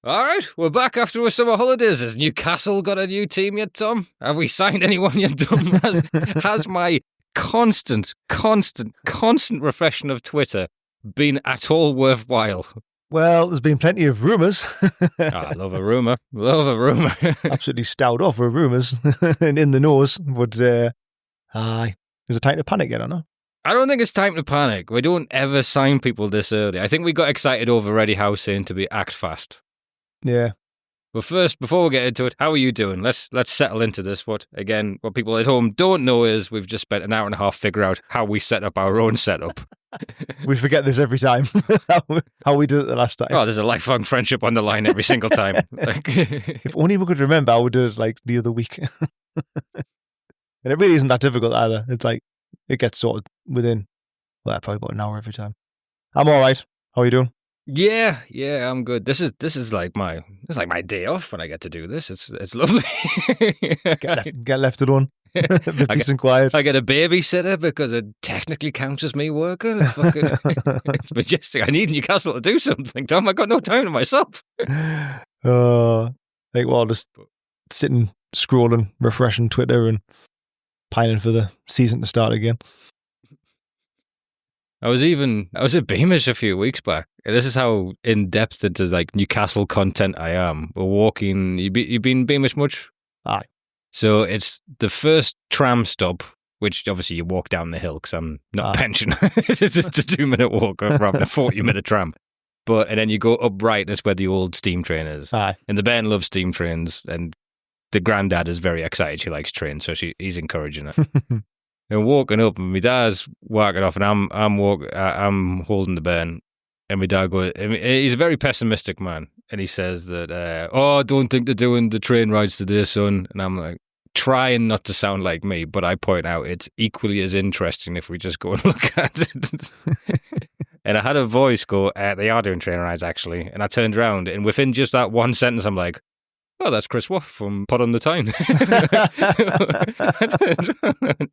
All right, we're back after our summer holidays. Has Newcastle got a new team yet, Tom? Have we signed anyone yet, Tom? Has my constant refreshing of Twitter been at all worthwhile? Well, there's been plenty of rumours. I love a rumour. Love a rumour. Absolutely stout off with rumours and in the nose. But, aye, is it time to panic yet or not? I don't think it's time to panic. We don't ever sign people this early. I think we got excited over Eddie Howe saying to be act fast. Yeah. But first, before we get into it, how are you doing? Let's settle into this. What people at home don't know is we've just spent an hour and a half figuring out how we set up our own setup. We forget this every time, how we did it the last time. Oh, there's a lifelong friendship on the line every single time. If only we could remember how we did it like the other week. And it really isn't that difficult either. It's like, it gets sorted within, probably about an hour every time. I'm all right. How are you doing? Yeah, I'm good. This is like my day off when I get to do this. It's lovely. Get left alone. Peace and quiet. I get a babysitter because it technically counts as me working. It's majestic. I need Newcastle to do something, Tom. I got no time to myself. Just sitting, scrolling, refreshing Twitter and pining for the season to start again. I was at Beamish a few weeks back. This is how in depth into like Newcastle content I am. We're walking. You been Beamish much? Aye. So it's the first tram stop, which obviously you walk down the hill because I'm not a pensioner. It's just a 2-minute walk rather than a 40-minute tram. And then you go up right. That's where the old steam train is. Aye. And the Ben loves steam trains, and the granddad is very excited. She likes trains, so he's encouraging it. And walking up, and my dad's walking off, and I'm holding the Ben, and my dad goes. He's a very pessimistic man, and he says that, I don't think they're doing the train rides today, son. And I'm like, trying not to sound like me, but I point out it's equally as interesting if we just go and look at it. And I had a voice go, they are doing train rides actually, and I turned around, and within just that one sentence, I'm like, oh, that's Chris Woff from Pod on the Time.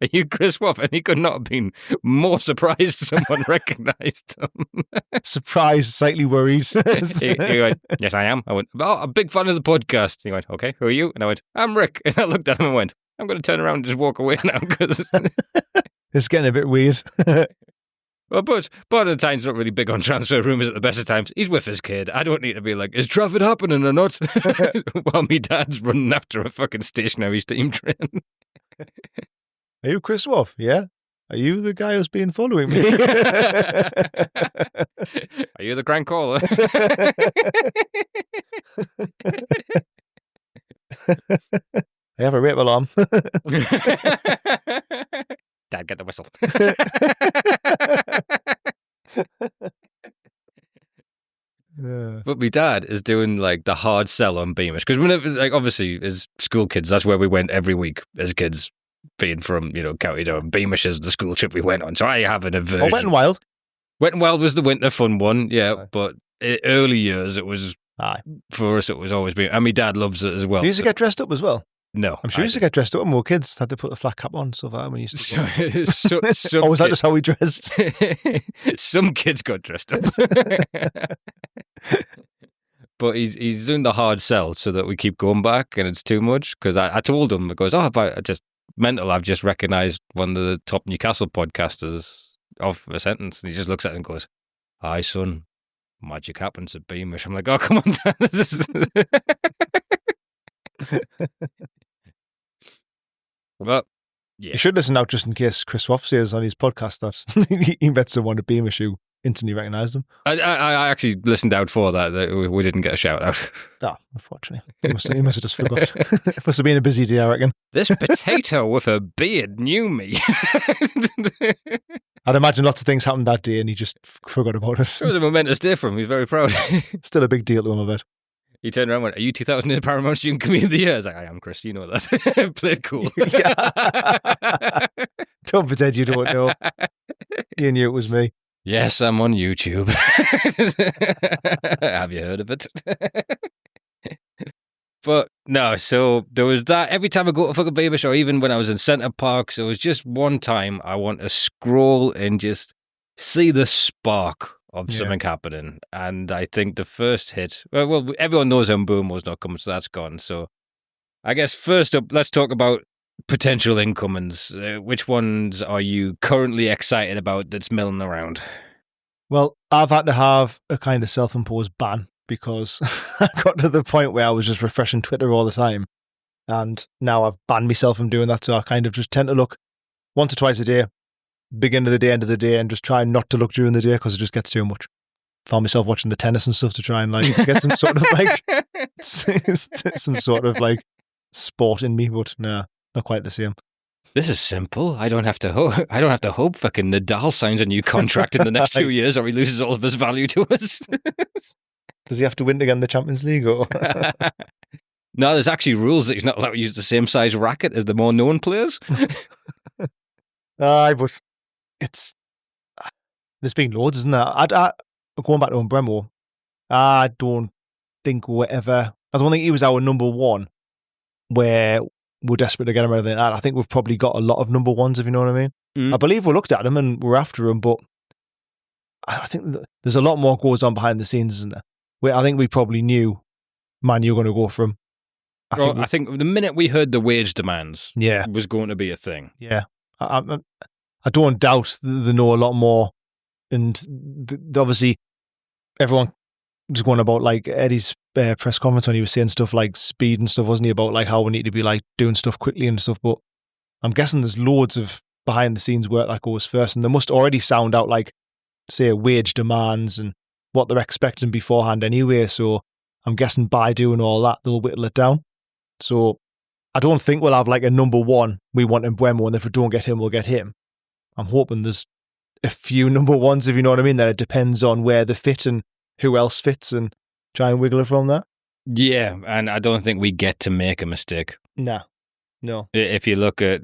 Are you Chris Woff? And he could not have been more surprised someone recognised him. Surprised, slightly worried. He went, yes, I am. I went, a big fan of the podcast. He went, okay, who are you? And I went, I'm Rick. And I looked at him and went, I'm going to turn around and just walk away now because it's getting a bit weird. Well, but Pod on the Time's not really big on transfer rumours at the best of times. He's with his kid. I don't need to be like, is Trafford happening or not? While me dad's running after a fucking stationary steam train. Are you Chris Woff? Yeah. Are you the guy who's been following me? Are you the crank caller? I have a rape alarm. Dad, get the whistle. But my dad is doing like the hard sell on Beamish because whenever, like, obviously as school kids, that's where we went every week as kids, being from County Durham. Beamish is the school trip we went on, so I have an aversion. Wet and Wild. Wet and Wild was the winter fun one, yeah. Aye. But early years it was for us. It was always Beamish, and my dad loves it as well. You used to get dressed up as well. No. I'm sure you used to get dressed up when we were kids. Had to put the flat cap on and stuff like that when you used to go. Or was that just how we dressed? Some kids got dressed up. But he's doing the hard sell so that we keep going back and it's too much. Because I told him, it goes, I've just recognised one of the top Newcastle podcasters off a sentence. And he just looks at it and goes, aye, son, magic happens at Beamish. I'm like, oh, come on, Dad. Well, yeah. You should listen out just in case Chris Woff says on his podcast that he met someone at Beamish who instantly recognised him. I actually listened out for that we didn't get a shout out. Oh, unfortunately. He must have just forgot. It must have been a busy day, I reckon. This potato with a beard knew me. I'd imagine lots of things happened that day and he just forgot about it. It was a momentous day for him. He's very proud. Still a big deal to him, I bet. He turned around and went, are you 2000 Paramount Student Comedian of the Year? I was like, I am, Chris, you know that. Played cool. Don't pretend you don't know. You knew it was me. Yes, I'm on YouTube. Have you heard of it? But no, so there was that. Every time I go to fucking Beamish, or even when I was in Centre Park, so it was just one time I want to scroll and just see the spark of something happening. And I think the first hit, well, everyone knows Mbeumo's not coming, so that's gone. So I guess first up, let's talk about potential incomings. Which ones are you currently excited about that's milling around? Well, I've had to have a kind of self-imposed ban because I got to the point where I was just refreshing Twitter all the time. And now I've banned myself from doing that. So I kind of just tend to look once or twice a day, beginning of the day, end of the day, and just try not to look during the day because it just gets too much. Found myself watching the tennis and stuff to try and like get some sort of like some sort of like sport in me, but no, not quite the same. This is simple. I don't have to hope. I don't have to hope fucking Nadal signs a new contract in the next 2 years, or he loses all of his value to us. Does he have to win again the Champions League? Or no, there's actually rules that he's not allowed to use the same size racket as the more known players. But there's been loads, isn't there? Going back to Mbeumo, I don't think I don't think he was our number one where we're desperate to get him or anything like that. I think we've probably got a lot of number ones, if you know what I mean. I believe we looked at him and we're after him, but I think there's a lot more goes on behind the scenes, isn't there? I think we probably knew Man U were going to go for him. I think the minute we heard the wage demands was going to be a thing. Yeah. I don't doubt they know a lot more. And obviously, everyone was going about like Eddie's press conference when he was saying stuff like speed and stuff, wasn't he? About like how we need to be like doing stuff quickly and stuff. But I'm guessing there's loads of behind the scenes work that goes first. And they must already sound out like, say, wage demands and what they're expecting beforehand anyway. So I'm guessing by doing all that, they'll whittle it down. So I don't think we'll have like a number one. We want Mbeumo, and if we don't get him, we'll get him. I'm hoping there's a few number ones, if you know what I mean, that it depends on where they fit and who else fits and try and wiggle it from there. Yeah, and I don't think we get to make a mistake. No. If you look at,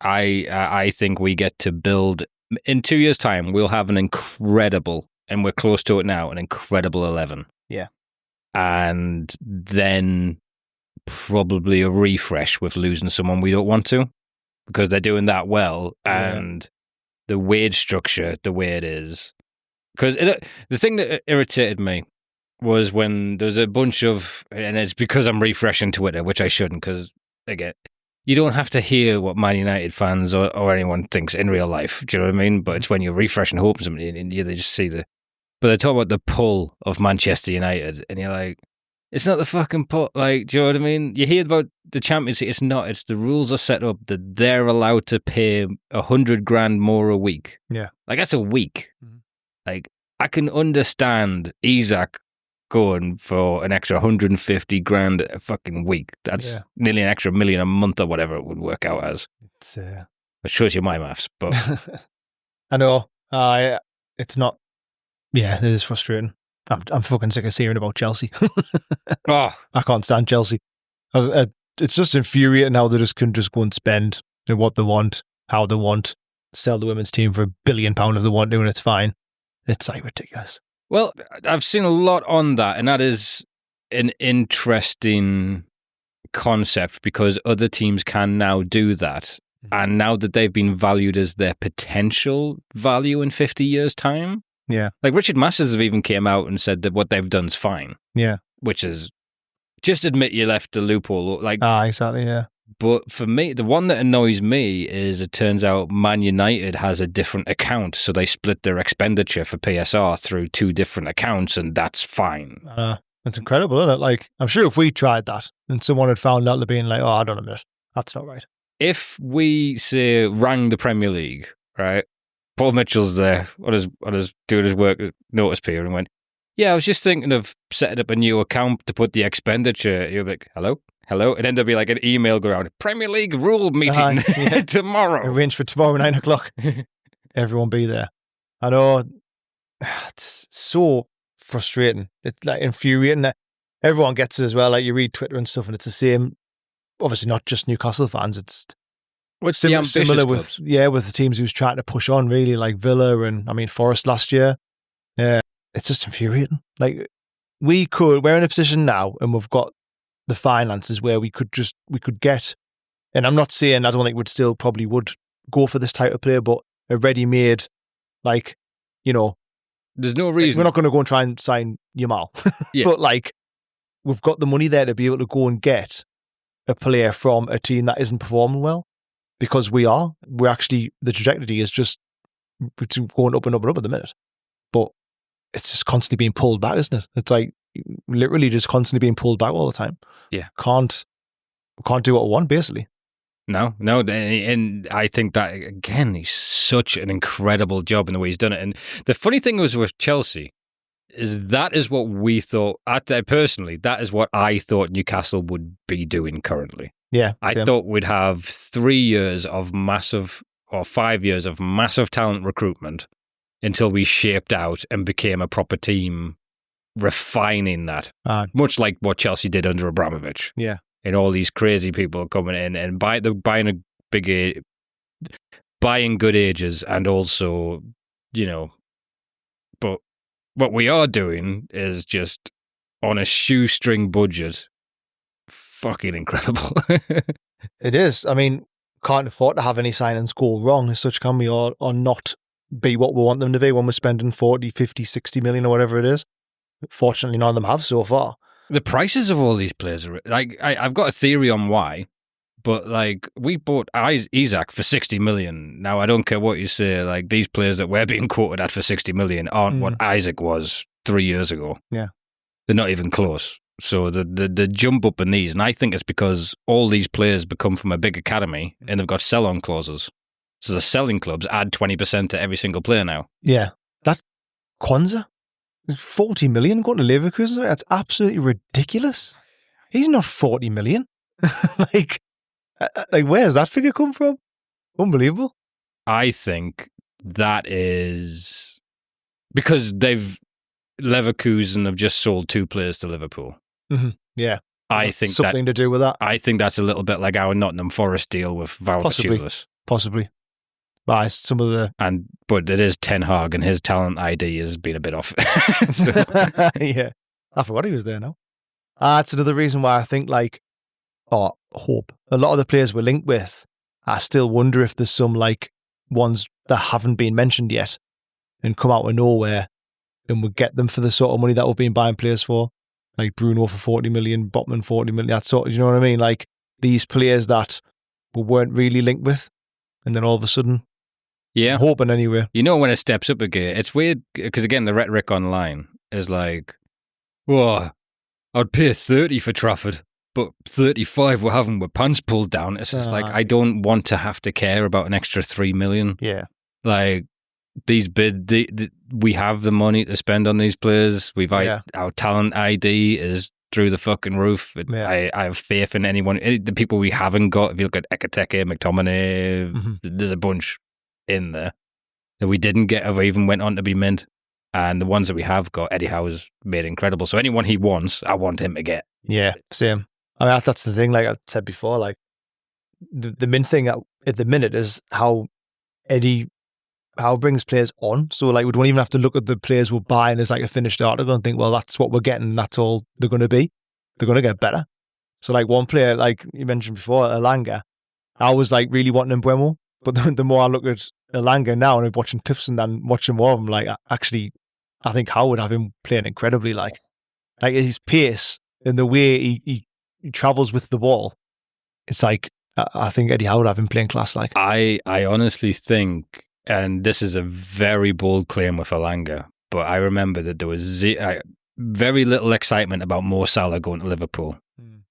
I think we get to build, in 2 years' time, we'll have an incredible, and we're close to it now, an incredible 11. Yeah. And then probably a refresh with losing someone we don't want to, because they're doing that well, and the wage structure, the way it is. Because the thing that irritated me was when there's a bunch of, and it's because I'm refreshing Twitter, which I shouldn't, because, again, you don't have to hear what Man United fans or anyone thinks in real life, do you know what I mean? But it's when you're refreshing hoping something, and they just see but they talk about the pull of Manchester United, and you're like, it's not the fucking pull, like, do you know what I mean? You hear about the Champions League, it's not, it's the rules are set up that they're allowed to pay 100 grand more a week. Yeah. Like, that's a week. Mm-hmm. Like, I can understand Isak going for an extra 150 grand a fucking week. That's nearly an extra million a month or whatever it would work out as. It shows you my maths, but I know. It's not. Yeah, it is frustrating. I'm fucking sick of hearing about Chelsea. I can't stand Chelsea. It's just infuriating how they can just go and spend what they want, how they want, sell the women's team for £1 billion if they want to, and it's fine. It's like ridiculous. Well, I've seen a lot on that, and that is an interesting concept because other teams can now do that. And now that they've been valued as their potential value in 50 years' time. Yeah. Like Richard Masters have even came out and said that what they've done's fine. Yeah. Which is, just admit you left the loophole. Like, exactly, yeah. But for me, the one that annoys me is it turns out Man United has a different account, so they split their expenditure for PSR through 2 different accounts, and that's fine. It's incredible, isn't it? Like, I'm sure if we tried that and someone had found out, they'd been like, I don't admit, that's not right. If we, say, rang the Premier League, right, Paul Mitchell's there on his doing his work notice period and went, yeah, I was just thinking of setting up a new account to put the expenditure. You'll be like, hello? And then there'll be like an email go out, Premier League rule meeting tomorrow. Arranged for tomorrow, 9:00. Everyone be there. I know. It's so frustrating. It's like infuriating. Everyone gets it as well. Like you read Twitter and stuff and it's the same. Obviously not just Newcastle fans. It's similar with the teams who's trying to push on really, like Villa and Forest last year. Yeah, it's just infuriating. Like we're in a position now and we've got the finances where we could get, and I'm not saying I don't think we'd still probably would go for this type of player, but a ready-made, like, There's no Like, reason. we're not going to go and try and sign Yamal. Yeah. But like, we've got the money there to be able to go and get a player from a team that isn't performing well, because we're actually, the trajectory is just it's going up and up and up at the minute. But it's just constantly being pulled back, isn't it? It's like literally just constantly being pulled back all the time. Yeah. Can't do what we want, basically. No, and I think that, again, he's such an incredible job in the way he's done it. And the funny thing was with Chelsea is that is what we thought, personally, that is what I thought Newcastle would be doing currently. Yeah. I thought we'd have 3 years of massive, or 5 years of massive talent recruitment until we shaped out and became a proper team, refining that, much like what Chelsea did under Abramovich. Yeah. And all these crazy people coming in and buying good ages, and also, but what we are doing is just on a shoestring budget, fucking incredible. It is. I mean, can't afford to have any signings go wrong as such, can we, or not be what we want them to be when we're spending 40, 50, 60 million or whatever it is. Fortunately, none of them have so far. The prices of all these players are like, I've got a theory on why, but like, we bought Isaac for 60 million. Now, I don't care what you say, like, these players that we're being quoted at for 60 million aren't what Isaac was 3 years ago. Yeah. They're not even close. So the jump up in these, and I think it's because all these players become from a big academy and they've got sell-on clauses. So the selling clubs add 20% to every single player now. Yeah. That's Kwanzaa. 40 million going to Leverkusen? That's absolutely ridiculous. He's not 40 million. like, where's that figure come from? Unbelievable. I think that is because Leverkusen have just sold 2 players to Liverpool. Mm-hmm. Yeah. I think something to do with that. I think that's a little bit like our Nottingham Forest deal with Valanciunas. Possibly. By some of the... But it is Ten Hag, and his talent ID has been a bit off. Yeah. I forgot he was there now. That's another reason why I think, hope. A lot of the players we're linked with, I still wonder if there's some, ones that haven't been mentioned yet and come out of nowhere, and we'll get them for the sort of money that we've been buying players for. Like Bruno for 40 million, Botman 40 million, that sort of, you know what I mean? Like, these players that we weren't really linked with, and then all of a sudden... Yeah. I'm hoping anyway. You know, when it steps up again, it's weird because, again, the rhetoric online is like, "Whoa, I'd pay 30 for Trafford, but 35 we're having with pants pulled down." It's just like, I don't want to have to care about an extra 3 million. Yeah. Like, these we have the money to spend on these players. Our talent ID is through the fucking roof. I have faith in anyone. The people we haven't got, if you look at Ekateke, McTominay, there's a bunch in there that we didn't get or even went on to be mint, and the ones that we have got, Eddie Howe's made incredible. So anyone he wants, I want him to get. Yeah, same. I mean, that's the thing. Like I said before, like the main thing at the minute is how Eddie brings players on. So like we don't even have to look at the players we're buying as like a finished article and think, well, that's what we're getting. That's all they're going to be. They're going to get better. So like one player, like you mentioned before, Elanga, I was like really wanting Mbeumo. But the more I look at Elanga now and I'm watching clips and then watching more of him, like, actually, I think Howard have him playing incredibly, like his pace and the way he travels with the ball. It's like, I think Eddie Howard have him playing class, like. I honestly think, and this is a very bold claim with Elanga, but I remember that there was very little excitement about Mo Salah going to Liverpool.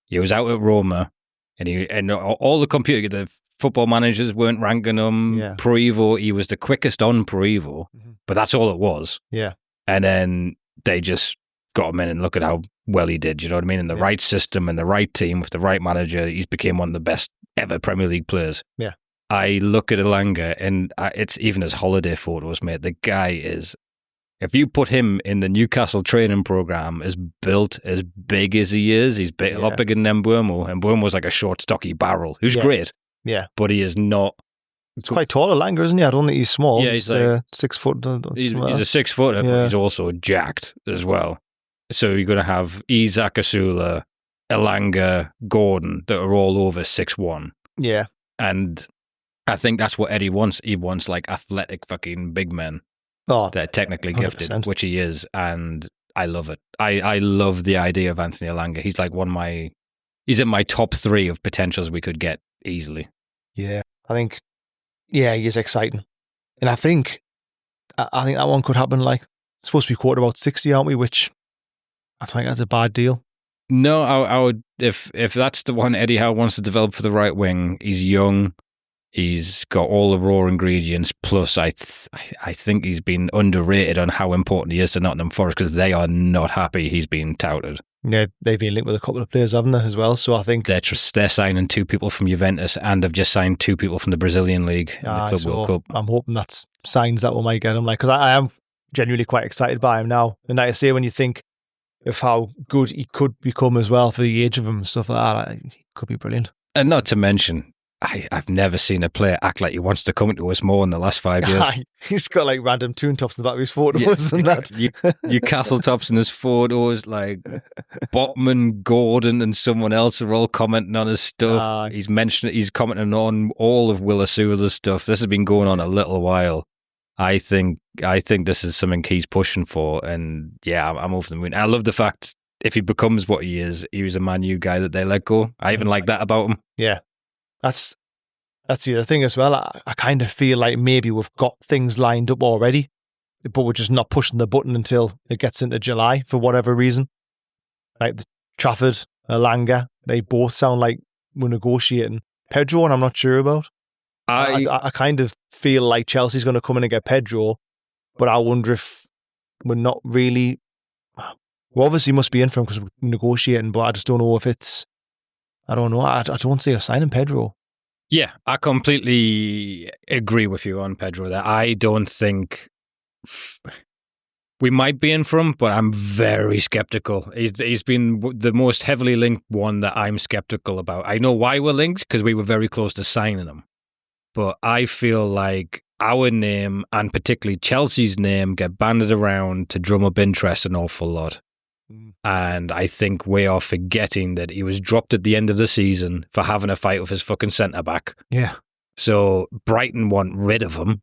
He was out at Roma, and all the football managers weren't ranking him. Yeah. Pro Evo, he was the quickest on Pro Evo, but that's all it was. Yeah. And then they just got him in, and look at how well he did. You know what I mean? In the right system and the right team with the right manager, he's became one of the best ever Premier League players. Yeah. I look at Elanga, and it's even his holiday photos, mate. The guy is, if you put him in the Newcastle training program, is built as big as he is. He's a lot bigger than Mbeumo, and Mbeumo's like a short, stocky barrel, who's great. Yeah. But he is not... He's quite tall, Elanga, isn't he? I don't think he's small. Yeah, he's like... 6 foot. He's a 6 footer, but he's also jacked as well. So you're going to have Isaac Asula, Elanga, Gordon, that are all over 6'1". Yeah. And I think that's what Eddie wants. He wants like athletic fucking big men. Oh, They're technically 100%. gifted, which he is, and I love it. I love the idea of Anthony Elanga. He's like he's in my top 3 of potentials we could get easily. Yeah, I think, he is exciting. And I think that one could happen, like, it's supposed to be quoted about 60, aren't we? Which I think that's a bad deal. No, I would, if that's the one Eddie Howe wants to develop for the right wing, he's young, he's got all the raw ingredients, plus I think he's been underrated on how important he is to Nottingham Forest, because they are not happy he's been touted. Yeah, they've been linked with a couple of players, haven't they, as well? So I think they're signing 2 people from Juventus, and they've just signed 2 people from the Brazilian League in the Club World Cup. I'm hoping that's signs that we might get him, like, because I am genuinely quite excited by him now. And like I say, when you think of how good he could become as well for the age of him and stuff like that, he could be brilliant. And not to mention, I've never seen a player act like he wants to come to us more in the last 5 years. He's got like random tune tops in the back of his photos and that. Your Castle tops in his photos, like Botman, Gordon, and someone else are all commenting on his stuff. He's commenting on all of Willa Sewell's stuff. This has been going on a little while. I think this is something he's pushing for, and yeah, I'm over the moon. I love the fact if he becomes what he is, he was a Man U guy that they let go. I even like that about him. Yeah. That's the other thing as well. I kind of feel like maybe we've got things lined up already, but we're just not pushing the button until it gets into July for whatever reason. Like the Trafford, Elanga, they both sound like we're negotiating. Pedro, and I'm not sure about. I kind of feel like Chelsea's going to come in and get Pedro, but I wonder if we're not really. We obviously must be in for him because we're negotiating, but I just don't know if it's. I don't know. I don't see us signing Pedro. Yeah, I completely agree with you on Pedro there. I don't think we might be in for him, but I'm very skeptical. He's been the most heavily linked one that I'm skeptical about. I know why we're linked, because we were very close to signing him. But I feel like our name, and particularly Chelsea's name, get banded around to drum up interest an awful lot. And I think we are forgetting that he was dropped at the end of the season for having a fight with his fucking centre-back. Yeah. So Brighton want rid of him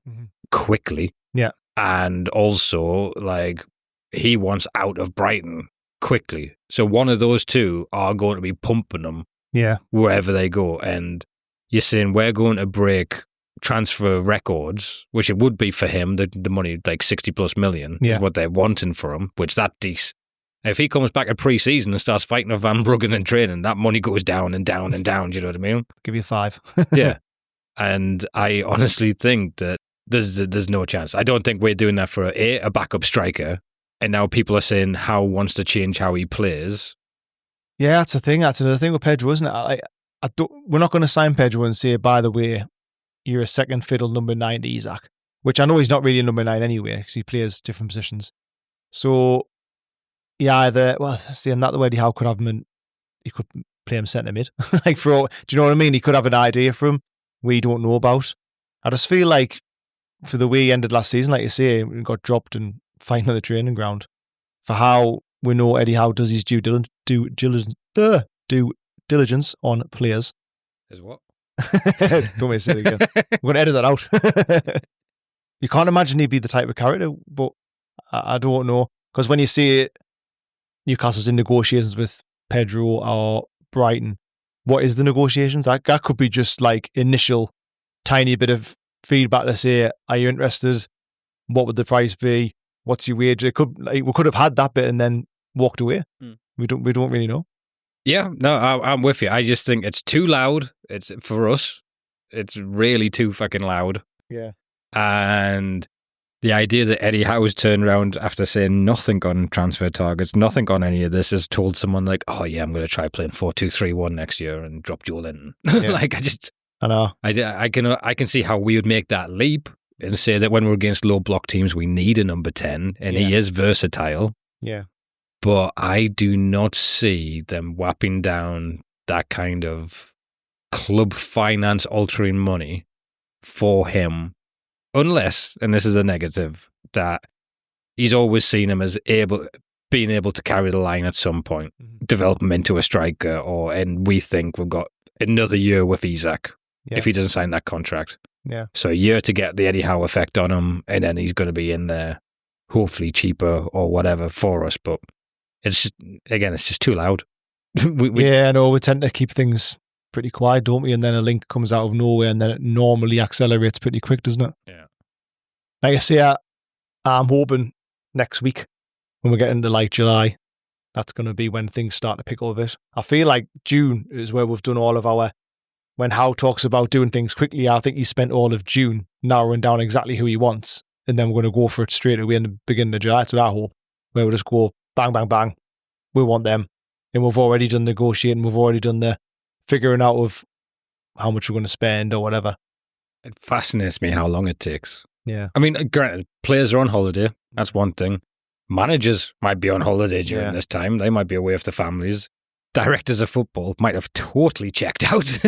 quickly. Yeah. And also, like, he wants out of Brighton quickly. So one of those two are going to be pumping him wherever they go. And you're saying we're going to break transfer records, which it would be for him, the money, like 60 plus million is what they're wanting for him, which that decent. If he comes back at pre-season and starts fighting with Van Bruggen and training, that money goes down and down and down, do you know what I mean? Give you 5. Yeah. And I honestly think that there's no chance. I don't think we're doing that for a backup striker. And now people are saying Howe wants to change how he plays. Yeah, that's the thing. That's another thing with Pedro, isn't it? We're not going to sign Pedro and say, by the way, you're a second fiddle number 9 to Isak, which I know he's not really a number 9 anyway because he plays different positions. So, yeah, seeing that the way Howe could have him, he could play him centre mid. Do you know what I mean? He could have an idea for him we don't know about. I just feel like for the way he ended last season, like you say, he got dropped and fighting on the training ground. For how we know Eddie Howe does his due diligence on players. Is what? Don't make it again. We're going to edit that out. You can't imagine he'd be the type of character, but I don't know. Because when you see Newcastle's in negotiations with Pedro or Brighton, what is the negotiations? That could be just like initial tiny bit of feedback to say, are you interested? What would the price be? What's your wage? We could have had that bit and then walked away. We don't really know. Yeah, no, I'm with you. I just think it's too loud. It's for us. It's really too fucking loud. Yeah. And the idea that Eddie Howe's turned around after saying nothing on transfer targets, nothing on any of this, has told someone like, oh yeah, I'm going to try playing 4-2-3-1 next year and drop Joel in. Yeah. I know. I can see how we would make that leap and say that when we're against low block teams, we need a number 10, and he is versatile. Yeah. But I do not see them whapping down that kind of club finance altering money for him, unless, and this is a negative, that he's always seen him as being able to carry the line at some point, develop him into a striker, and we think we've got another year with Isak if he doesn't sign that contract. Yeah. So a year to get the Eddie Howe effect on him, and then he's going to be in there. hopefully cheaper or whatever for us. But it's just too loud. Yeah, I know. We tend to keep things pretty quiet, don't we? And then a link comes out of nowhere, and then it normally accelerates pretty quick, doesn't it? Yeah. Like I say, I'm hoping next week when we get into like July, that's going to be when things start to pick up a bit. I feel like June is where we've done all of our. When Howe talks about doing things quickly, I think he spent all of June narrowing down exactly who he wants, and then we're going to go for it straight away in the beginning of July. That's what I hope. Where we'll just go bang, bang, bang. We want them. And we've already done negotiating. We've already done the figuring out of how much we're going to spend or whatever. It fascinates me how long it takes. Yeah. I mean, granted, players are on holiday. That's one thing. Managers might be on holiday during this time. They might be away with their families. Directors of football might have totally checked out.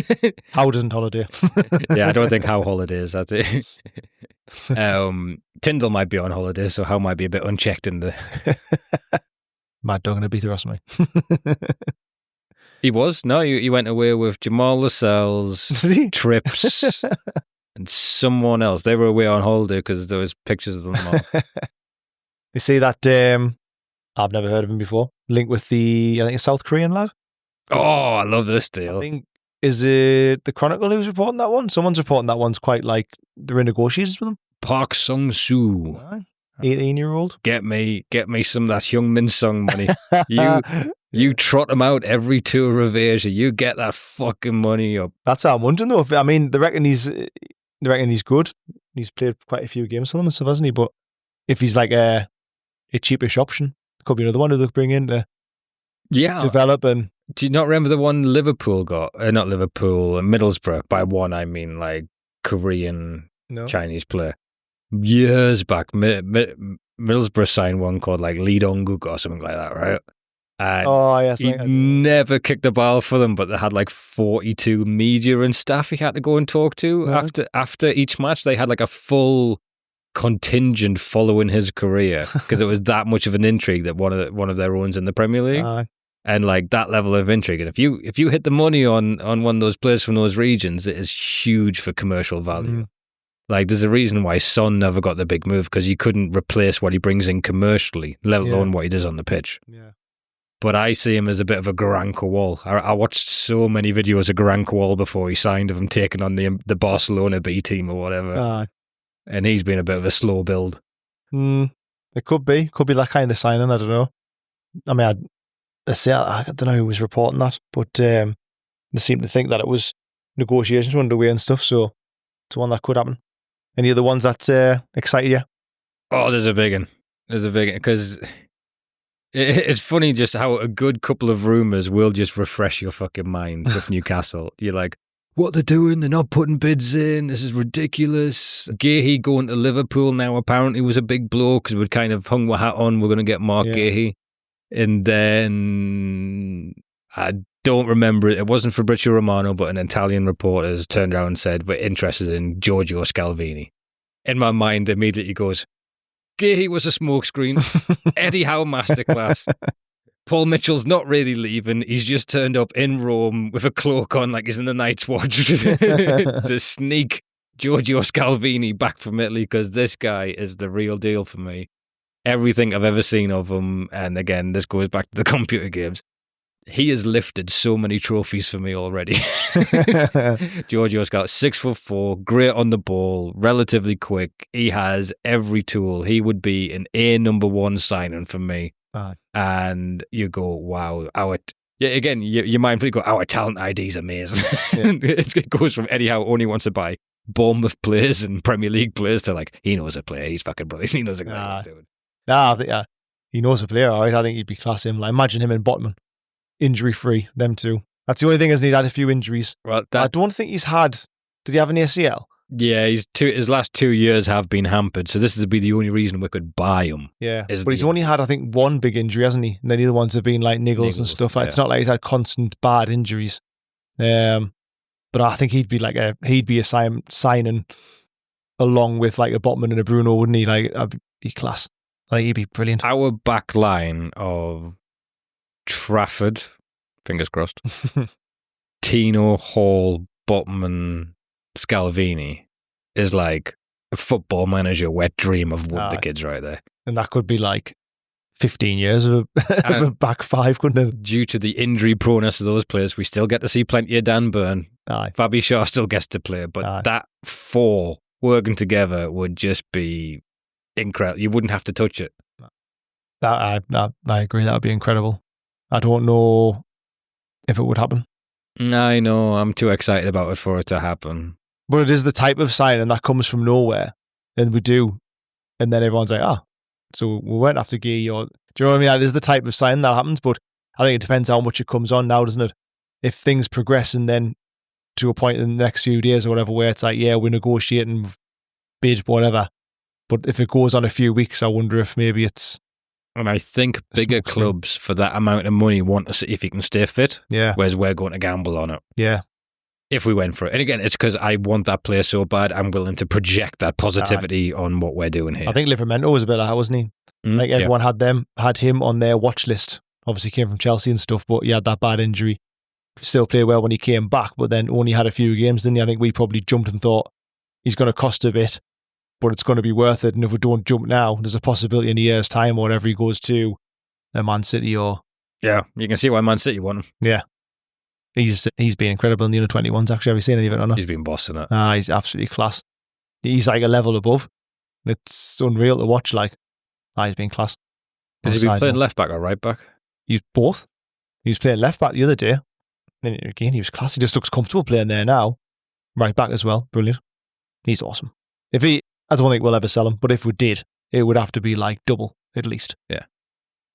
How doesn't holiday? Yeah, I don't think How holidays. That's it. Tyndall might be on holiday, so How might be a bit unchecked in the. Mad Dog going to beat the rest of me. He was. No, he went away with Jamal Lascelles, Trips, and someone else. They were away on holiday because there was pictures of them all. You see that, I've never heard of him before, link with the, I think, a South Korean lad? Oh, I love this deal. I think, is it the Chronicle who's reporting that one? Someone's reporting that one's quite like, they're in negotiations with him. Park Sung-soo. 18-year-old. Get me some of that Hyungmin Sung money. You trot him out every tour of Asia. You get that fucking money up. That's what I'm wondering though. I mean, they reckon he's good. He's played quite a few games for them and stuff, hasn't he? But if he's like a cheapish option, could be another one to bring in to develop. And do you not remember the one Liverpool got? Not Liverpool, Middlesbrough. By one, I mean like Korean Chinese player. Years back, Middlesbrough signed one called like Lee Dong-guk or something like that, right? And yes, he never kicked a ball for them, but they had like 42 media and staff he had to go and talk to after each match. They had like a full contingent following his career because it was that much of an intrigue that one of their own's in the Premier League. And like that level of intrigue, and if you hit the money on one of those players from those regions, it is huge for commercial value. Like, there's a reason why Son never got the big move, because he couldn't replace what he brings in commercially, let alone what he does on the pitch. Yeah. But I see him as a bit of a Garang Kowal. I watched so many videos of Garang Kowal before he signed, of him taking on the Barcelona B team or whatever. And he's been a bit of a slow build. It could be that kind of signing. I don't know. I mean, I don't know who was reporting that, but they seem to think that it was negotiations underway and stuff, so it's one that could happen. Any other ones that excite you? Oh, there's a big one. Because it's funny just how a good couple of rumours will just refresh your fucking mind with Newcastle. You're like, what they're doing? They're not putting bids in. This is ridiculous. Gahey going to Liverpool now apparently was a big blow because we'd kind of hung our hat on, we're going to get Mark Gahey. And then I don't remember it. It wasn't Fabrizio Romano, but an Italian reporter has turned around and said, we're interested in Giorgio Scalvini. In my mind, immediately goes, Gahey was a smokescreen. Eddie Howe masterclass. Paul Mitchell's not really leaving. He's just turned up in Rome with a cloak on like he's in the Night's Watch to sneak Giorgio Scalvini back from Italy, because this guy is the real deal for me. Everything I've ever seen of him, and again, this goes back to the computer games, he has lifted so many trophies for me already. Giorgio Scalvini, 6'4", great on the ball, relatively quick. He has every tool. He would be an number one signing for me. And you go, wow, again, your mind go, our talent ID is amazing. It goes from Eddie Howe only wants to buy Bournemouth players and Premier League players to like, he knows a player, he's fucking brilliant, he knows exactly what he's doing. I think, he knows a player, all right. I think he'd be class him. Like, imagine him and Botman, injury free, them two. That's the only thing, isn't he? He's had a few injuries. Well, I don't think he's had. Did he have an ACL? Yeah, his last 2 years have been hampered, so this would be the only reason we could buy him. Yeah, but he's only had, I think, one big injury, hasn't he? And then the other ones have been like niggles and stuff. Like, it's not like he's had constant bad injuries. But I think he'd be a signing along with like a Botman and a Bruno, wouldn't he? Like, that'd be class. Like, he'd be brilliant. Our back line of Trafford, fingers crossed, Tino, Hall, Botman, Scalvini is like a Football Manager wet dream of one of the kids right there. And that could be like 15 years of a back five, couldn't it? Due to the injury proneness of those players, we still get to see plenty of Dan Burn. Aye. Fabi Shaw still gets to play, but Aye. that four working together would just be incredible. You wouldn't have to touch it. I agree. That would be incredible. I don't know if it would happen. I know. I'm too excited about it for it to happen. But it is the type of signing that comes from nowhere, and we do. And then everyone's like, so we went after Gee, or do you know what I mean? It is the type of signing that happens, but I think it depends how much it comes on now, doesn't it? If things progress and then to a point in the next few days or whatever where it's like, yeah, we're negotiating, bid, whatever. But if it goes on a few weeks, I wonder if maybe it's... And I think bigger clubs for that amount of money want to see if he can stay fit. Yeah. Whereas we're going to gamble on it. Yeah. If we went for it. And again, it's because I want that player so bad, I'm willing to project that positivity on what we're doing here. I think Livramento was a bit like that, wasn't he? Like everyone had him on their watch list. Obviously came from Chelsea and stuff, but he had that bad injury. Still played well when he came back, but then only had a few games, didn't he? I think we probably jumped and thought he's going to cost a bit, but it's going to be worth it. And if we don't jump now, there's a possibility in a year's time or whatever he goes to a Man City or... Yeah, you can see why Man City won him. Yeah. He's been incredible in the under-21s, actually. Have you seen any of it or not? He's been bossing it. He's absolutely class. He's like a level above. It's unreal to watch, like. He's been class. Has he been playing left back or right back? He's both. He was playing left back the other day. And again, he was class. He just looks comfortable playing there now. Right back as well. Brilliant. He's awesome. I don't think we'll ever sell him, but if we did, it would have to be like double, at least. Yeah.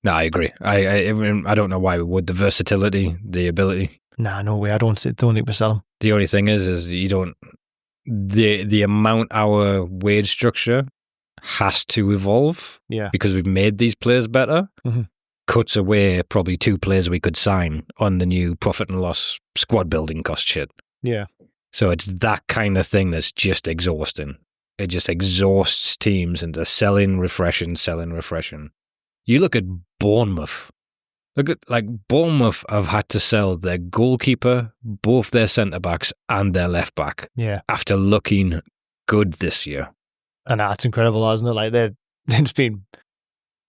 No, I agree. I don't know why we would. The versatility, the ability. Nah, no way. I don't think we sell him. The only thing is you don't... The amount our wage structure has to evolve, because we've made these players better, cuts away probably 2 players we could sign on the new profit and loss squad building cost shit. Yeah. So it's that kind of thing that's just exhausting. It just exhausts teams into selling, refreshing. You look at Bournemouth. Bournemouth have had to sell their goalkeeper, both their centre-backs and their left-back after looking good this year. And that's incredible, isn't it? Like, they've just been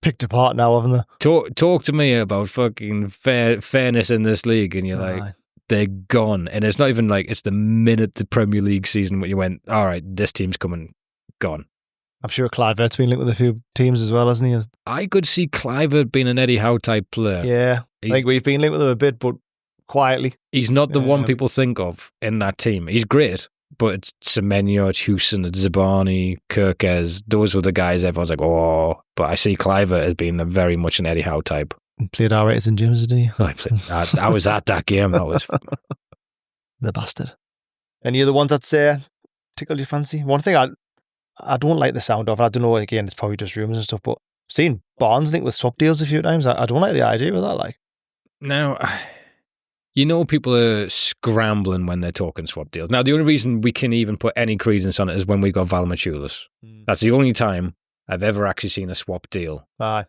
picked apart now, haven't they? Talk to me about fucking fairness in this league, and you're like, they're gone. And it's not even like it's the minute the Premier League season when you went, all right, this team's coming, gone. I'm sure Kluivert's been linked with a few teams as well, hasn't he? I could see Kluivert being an Eddie Howe type player. Yeah, I think we've been linked with him a bit, but quietly. He's not the one people think of in that team. He's great, but it's Semenyo, it's Houston, it's Zabani, Kirkez. Those were the guys everyone's like, oh. But I see Kluivert as being very much an Eddie Howe type. He played R-rated St James, didn't he? I was at that game. That was the bastard. Any other ones that tickled your fancy? One thing I don't like the sound of, I don't know, again, it's probably just rumours and stuff, but I've seen Barnes linked with swap deals a few times. I don't like the idea of that, like. Now, people are scrambling when they're talking swap deals. Now, the only reason we can even put any credence on it is when we got Valmachulis. That's the only time I've ever actually seen a swap deal. Aye.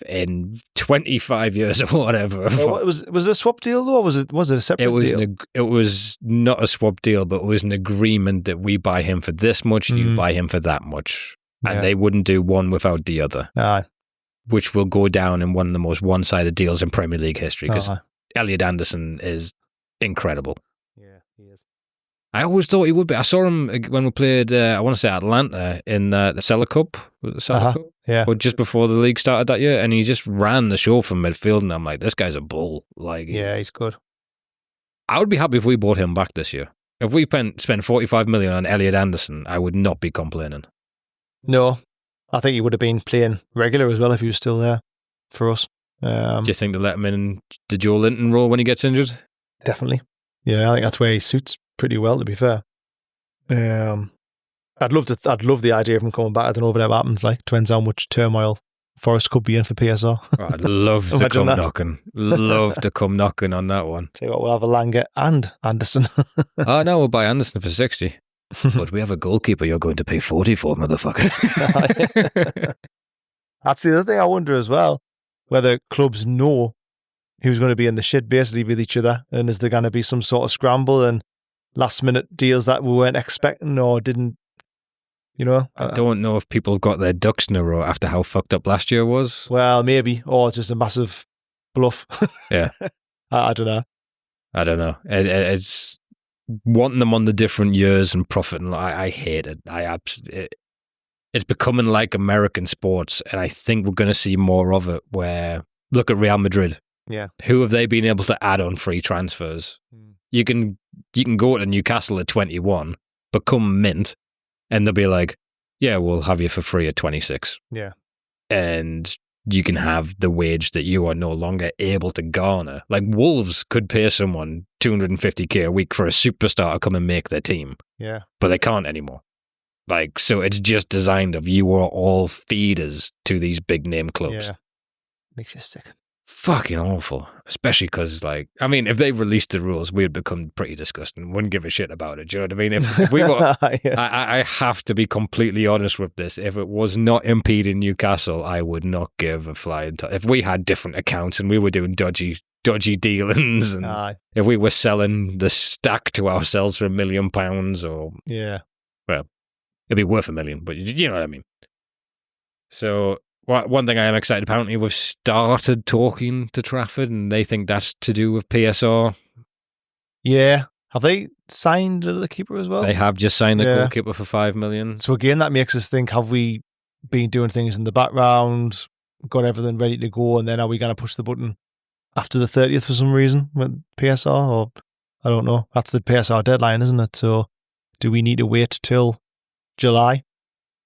In 25 years or whatever. Was it a swap deal though, or was it a separate deal? It was not a swap deal, but it was an agreement that we buy him for this much, you buy him for that much. And they wouldn't do one without the other. Aye. Which will go down in one of the most one-sided deals in Premier League history, because Elliot Anderson is incredible. Yeah, he is. I always thought he would be. I saw him when we played, I want to say Atlanta, in the Cellar Cup. Was it the Cellar Cup? Yeah. Or just before the league started that year, and he just ran the show from midfield, and I'm like, this guy's a bull. Like, he's good. I would be happy if we bought him back this year. If we spent 45 million on Elliot Anderson, I would not be complaining. No, I think he would have been playing regular as well if he was still there for us. Do you think they'll let him in the Joe Linton role when he gets injured? Definitely. Yeah, I think that's where he suits pretty well, to be fair. I'd love the idea of him coming back. I don't know if it ever happens. Like, depends how much turmoil Forest could be in for PSR. I'd love to come knocking. Love to come knocking on that one. Tell you what, we'll have Elanga and Anderson. Oh no, we'll buy Anderson for 60. But we have a goalkeeper you're going to pay 40 for, motherfucker. That's the other thing I wonder as well, whether clubs know who's going to be in the shit basically with each other, and is there going to be some sort of scramble and last minute deals that we weren't expecting or didn't You know, I don't know if people got their ducks in a row after how fucked up last year was. Well, maybe, or it's just a massive bluff. Yeah. I don't know. I don't know. It's wanting them on the different years and profiting. I hate it. It's becoming like American sports, and I think we're going to see more of it. Where look at Real Madrid. Yeah, who have they been able to add on free transfers? You can go to Newcastle at 21, become mint, and they'll be like, "Yeah, we'll have you for free at 26." Yeah, and you can have the wage that you are no longer able to garner. Like Wolves could pay someone $250K a week for a superstar to come and make their team. Yeah, but they can't anymore. Like, so it's just designed of you are all feeders to these big name clubs. Yeah, makes you sick. Fucking awful. Especially because, like, I mean, if they released the rules, we'd become pretty disgusting. Wouldn't give a shit about it. Do you know what I mean? If we were, Yeah. I have to be completely honest with this. If it was not impeding Newcastle, I would not give a flying. If we had different accounts and we were doing dodgy dealings, and if we were selling the stack to ourselves for £1 million, or yeah, well, it'd be worth $1 million, but you know what I mean. So. One thing I am excited, apparently we've started talking to Trafford and they think that's to do with PSR. Yeah. Have they signed the keeper as well? They have just signed the goalkeeper for $5 million. So again, that makes us think, have we been doing things in the background, got everything ready to go, and then are we going to push the button after the 30th for some reason with PSR? Or I don't know. That's the PSR deadline, isn't it? So do we need to wait till July?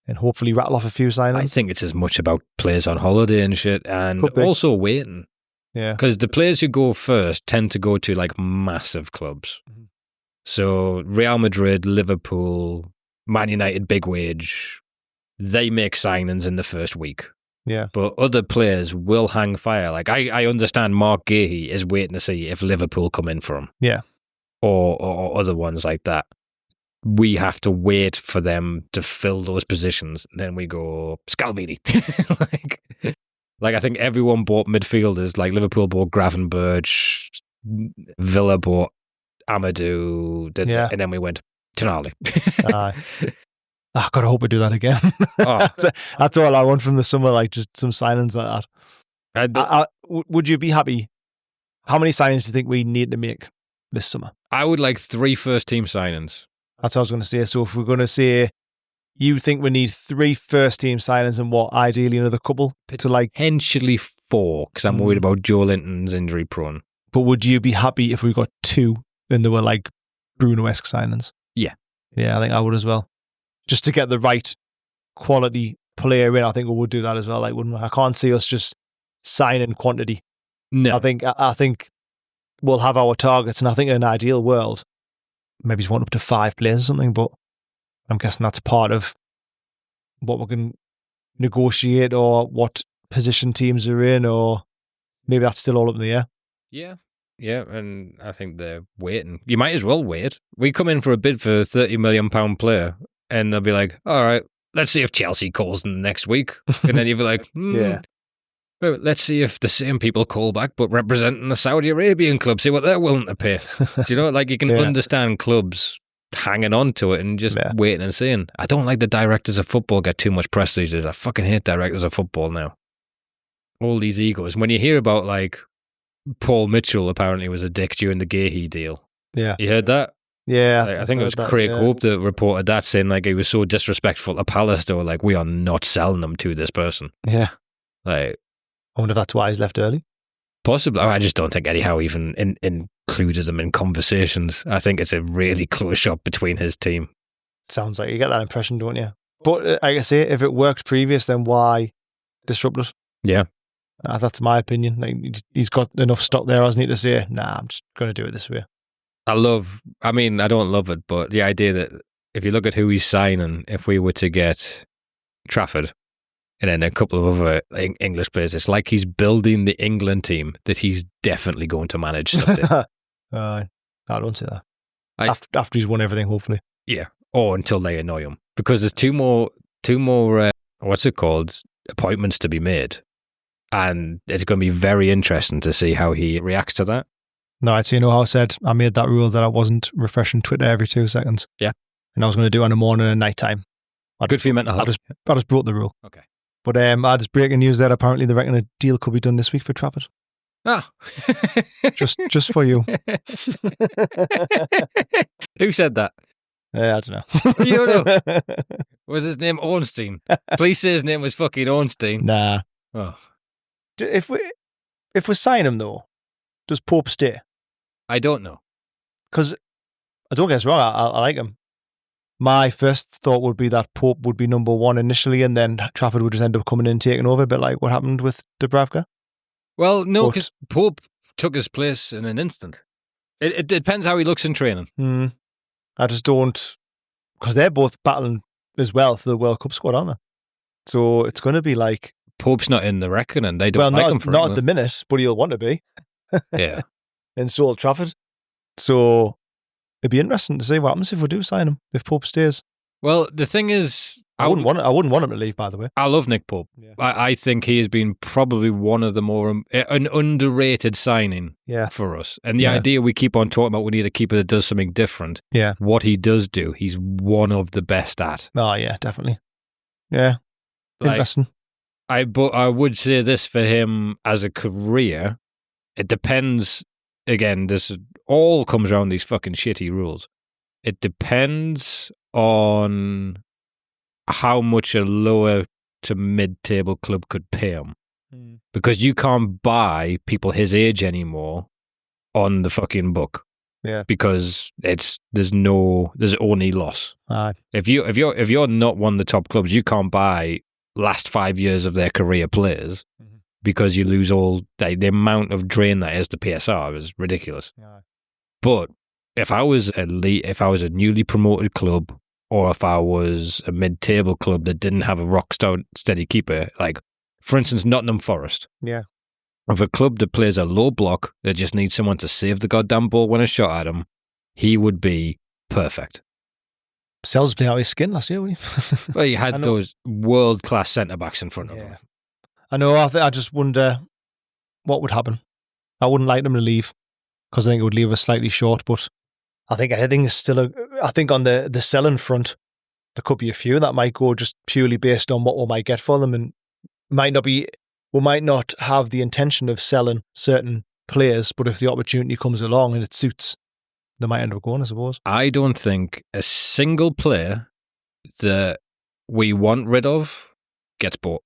And hopefully rattle off a few signings. I think it's as much about players on holiday and shit, and also waiting. Yeah. Because the players who go first tend to go to like massive clubs. Mm-hmm. So Real Madrid, Liverpool, Man United, big wage, they make signings in the first week. Yeah. But other players will hang fire. Like I understand Mark Gahey is waiting to see if Liverpool come in for him. Yeah. Or other ones like that. We have to wait for them to fill those positions. Then we go, Scalvini. like I think everyone bought midfielders. Like Liverpool bought Gravenberch, Villa bought Amadou, and then we went, Tonali. I gotta hope we do that again. That's all I want from the summer, like just some signings like that. Would you be happy? How many signings do you think we need to make this summer? I would like 3 first-team signings. That's what I was going to say. So if we're going to say, you think we need 3 first-team signings and what, ideally another couple? To like potentially 4, because I'm worried about Joe Linton's injury prone. But would you be happy if we got 2 and they were like Bruno-esque signings? Yeah. Yeah, I think I would as well. Just to get the right quality player in, I think we would do that as well. Like, wouldn't we? I can't see us just signing quantity. No. I think we'll have our targets, and I think in an ideal world, maybe just want up to 5 players or something, but I'm guessing that's part of what we can negotiate or what position teams are in, or maybe that's still all up in the air. Yeah. Yeah, and I think they're waiting. You might as well wait. We come in for a bid for a £30 million player, and they'll be like, all right, let's see if Chelsea calls them next week. And then you'll be like, yeah. Well, let's see if the same people call back, but representing the Saudi Arabian club, see what they're willing to pay. Do you know, like you can understand clubs hanging on to it and just waiting and seeing. I don't like the directors of football get too much press these days. I fucking hate directors of football now. All these egos. When you hear about like Paul Mitchell apparently was a dick during the Gahey deal. Yeah. You heard that? Yeah. Like, I think it was Craig Hope that reported that, saying like he was so disrespectful to Palace, they were like, we are not selling them to this person. Yeah. Like, I wonder if that's why he's left early. Possibly. I just don't think Eddie Howe even included him in conversations. I think it's a really close shot between his team. Sounds like you get that impression, don't you? But like I say, if it worked previous, then why disrupt it? Yeah. That's my opinion. Like, he's got enough stock there, hasn't he, to say, nah, I'm just going to do it this way. I don't love it, but the idea that if you look at who he's signing, if we were to get Trafford, and then a couple of other English players, it's like he's building the England team that he's definitely going to manage someday. I don't say that. After he's won everything, hopefully. Yeah, or until they annoy him. Because there's two more appointments to be made. And it's going to be very interesting to see how he reacts to that. No, so you know how I said I made that rule that I wasn't refreshing Twitter every 2 seconds? Yeah. And I was going to do it in the morning and night time. Good for your mental health. I just broke the rule. Okay. But there's breaking news there. Apparently, they reckon a deal could be done this week for Trafford. Ah. just for you. Who said that? I don't know. You don't know. Was his name Ornstein? Please say his name was fucking Ornstein. Nah. Oh. If we sign him though, does Pope stay? I don't know. Because I don't get us wrong, I like him. My first thought would be that Pope would be number one initially, and then Trafford would just end up coming in and taking over, a bit like what happened with Dubravka. Well, no, because Pope took his place in an instant. It depends how he looks in training. I just don't, because they're both battling as well for the World Cup squad, aren't they? So it's going to be like Pope's not in the reckoning. They don't like him for not at the minute, but he'll want to be. Yeah. And so will Trafford. So it'd be interesting to see what happens if we do sign him, if Pope stays. Well, the thing is, I wouldn't want him to leave, by the way. I love Nick Pope. Yeah. I think he has been probably one of the more an underrated signing for us. And the idea we keep on talking about, we need a keeper that does something different. Yeah. What he does do, he's one of the best at. Oh, yeah, definitely. Yeah. Interesting. But I would say this for him as a career, it depends. Again, this all comes around these fucking shitty rules. It depends on how much a lower to mid-table club could pay him. Because you can't buy people his age anymore on the fucking book. Yeah. Because there's only loss. Aye. If you're not one of the top clubs, you can't buy last 5 years of their career players because you lose all the amount of drain that is to PSR is ridiculous. Aye. But if I was a newly promoted club, or if I was a mid-table club that didn't have a rock-star steady keeper, like, for instance, Nottingham Forest. Yeah. Of a club that plays a low block that just needs someone to save the goddamn ball when it's shot at him, he would be perfect. Sells playing out his skin last year, wouldn't he? Well, you had those world-class centre-backs in front of him. I know, I just wonder what would happen. I wouldn't like them to leave, because I think it would leave us slightly short, but I think is still I think on the selling front, there could be a few that might go just purely based on what we might get for them, and we might not have the intention of selling certain players, but if the opportunity comes along and it suits, they might end up going, I suppose. I don't think a single player that we want rid of gets bought.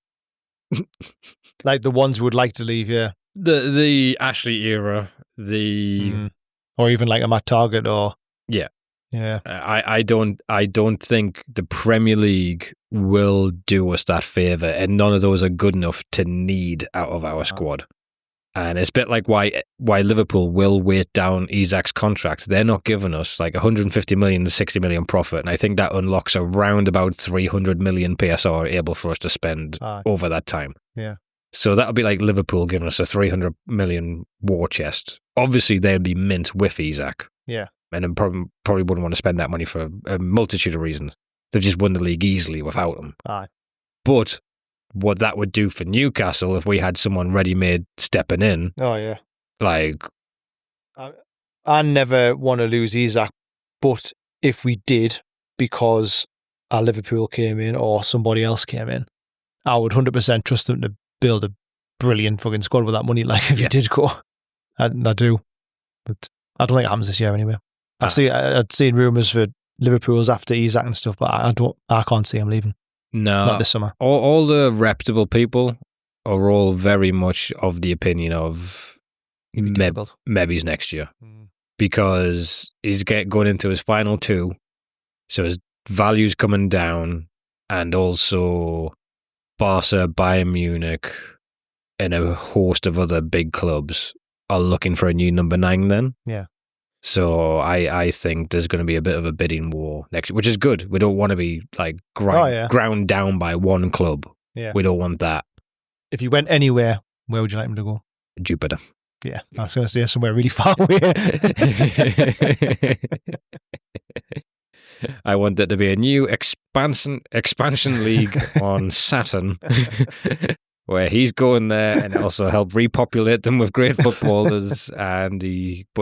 Like the ones who would like to leave, yeah. The Ashley era, or even like a Matt Target, or yeah. I don't think the Premier League will do us that favour, and none of those are good enough to need out of our squad. And it's a bit like why Liverpool will weight down Isak's contract. They're not giving us like 150 million to 60 million profit, and I think that unlocks around about 300 million PSR able for us to spend over that time. Yeah. So that'll be like Liverpool giving us a 300 million war chest. Obviously, they'll be mint with Isak. Yeah. And probably wouldn't want to spend that money for a multitude of reasons. They've just won the league easily without him. Aye. But what that would do for Newcastle if we had someone ready-made stepping in. Oh, yeah. Like, I never want to lose Isak, but if we did, because a Liverpool came in or somebody else came in, I would 100% trust them to build a brilliant fucking squad with that money, like if you did go. I do. But I don't think it happens this year anyway. I'd seen rumours for Liverpool's after Isak and stuff, but I can't see him leaving. No. Not this summer. All the reputable people are all very much of the opinion of maybe's next year. Because he's going into his final 2, so his value's coming down, and also Barca, Bayern Munich, and a host of other big clubs are looking for a new number 9 then. Yeah. So I think there's going to be a bit of a bidding war next year, which is good. We don't want to be like ground down by one club. Yeah. We don't want that. If you went anywhere, where would you like him to go? Jupiter. Yeah, I was going to say somewhere really far away. I want there to be a new expansion league on Saturn, where he's going there and also help repopulate them with great footballers. But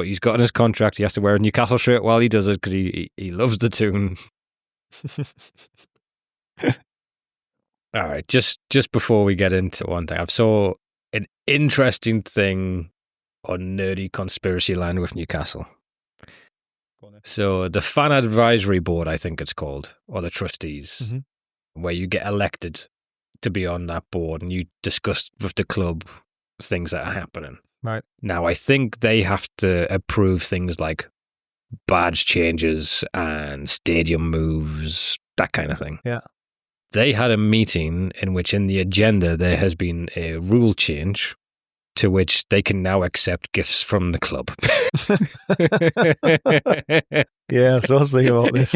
he's got in his contract he has to wear a Newcastle shirt while he does it because he loves the tune. All right, just before we get into one thing, I saw an interesting thing on nerdy conspiracy land with Newcastle. So the fan advisory board, I think it's called, or the trustees, where you get elected to be on that board and you discuss with the club things that are happening. Right. Now, I think they have to approve things like badge changes and stadium moves, that kind of thing. Yeah. They had a meeting in which in the agenda there has been a rule change to which they can now accept gifts from the club. Yeah, so I was thinking about this.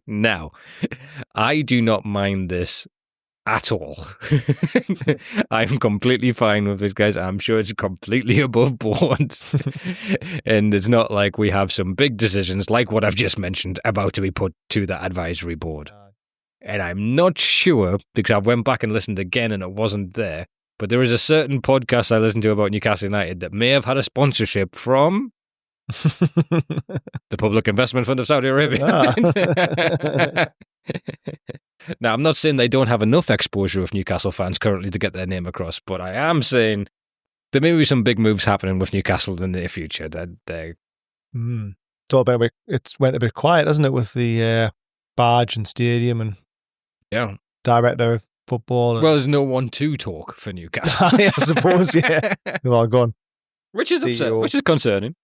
Now, I do not mind this at all. I'm completely fine with this, guys. I'm sure it's completely above board. And it's not like we have some big decisions like what I've just mentioned about to be put to the advisory board. And I'm not sure, because I went back and listened again and it wasn't there, but there is a certain podcast I listened to about Newcastle United that may have had a sponsorship from the Public Investment Fund of Saudi Arabia. Now, I'm not saying they don't have enough exposure with Newcastle fans currently to get their name across, but I am saying there may be some big moves happening with Newcastle in the near future. It's went a bit quiet, hasn't it, with the badge and stadium and director of football. Well, there's no one to talk for Newcastle. I suppose, yeah. They're all gone. Which is upsetting, which is concerning.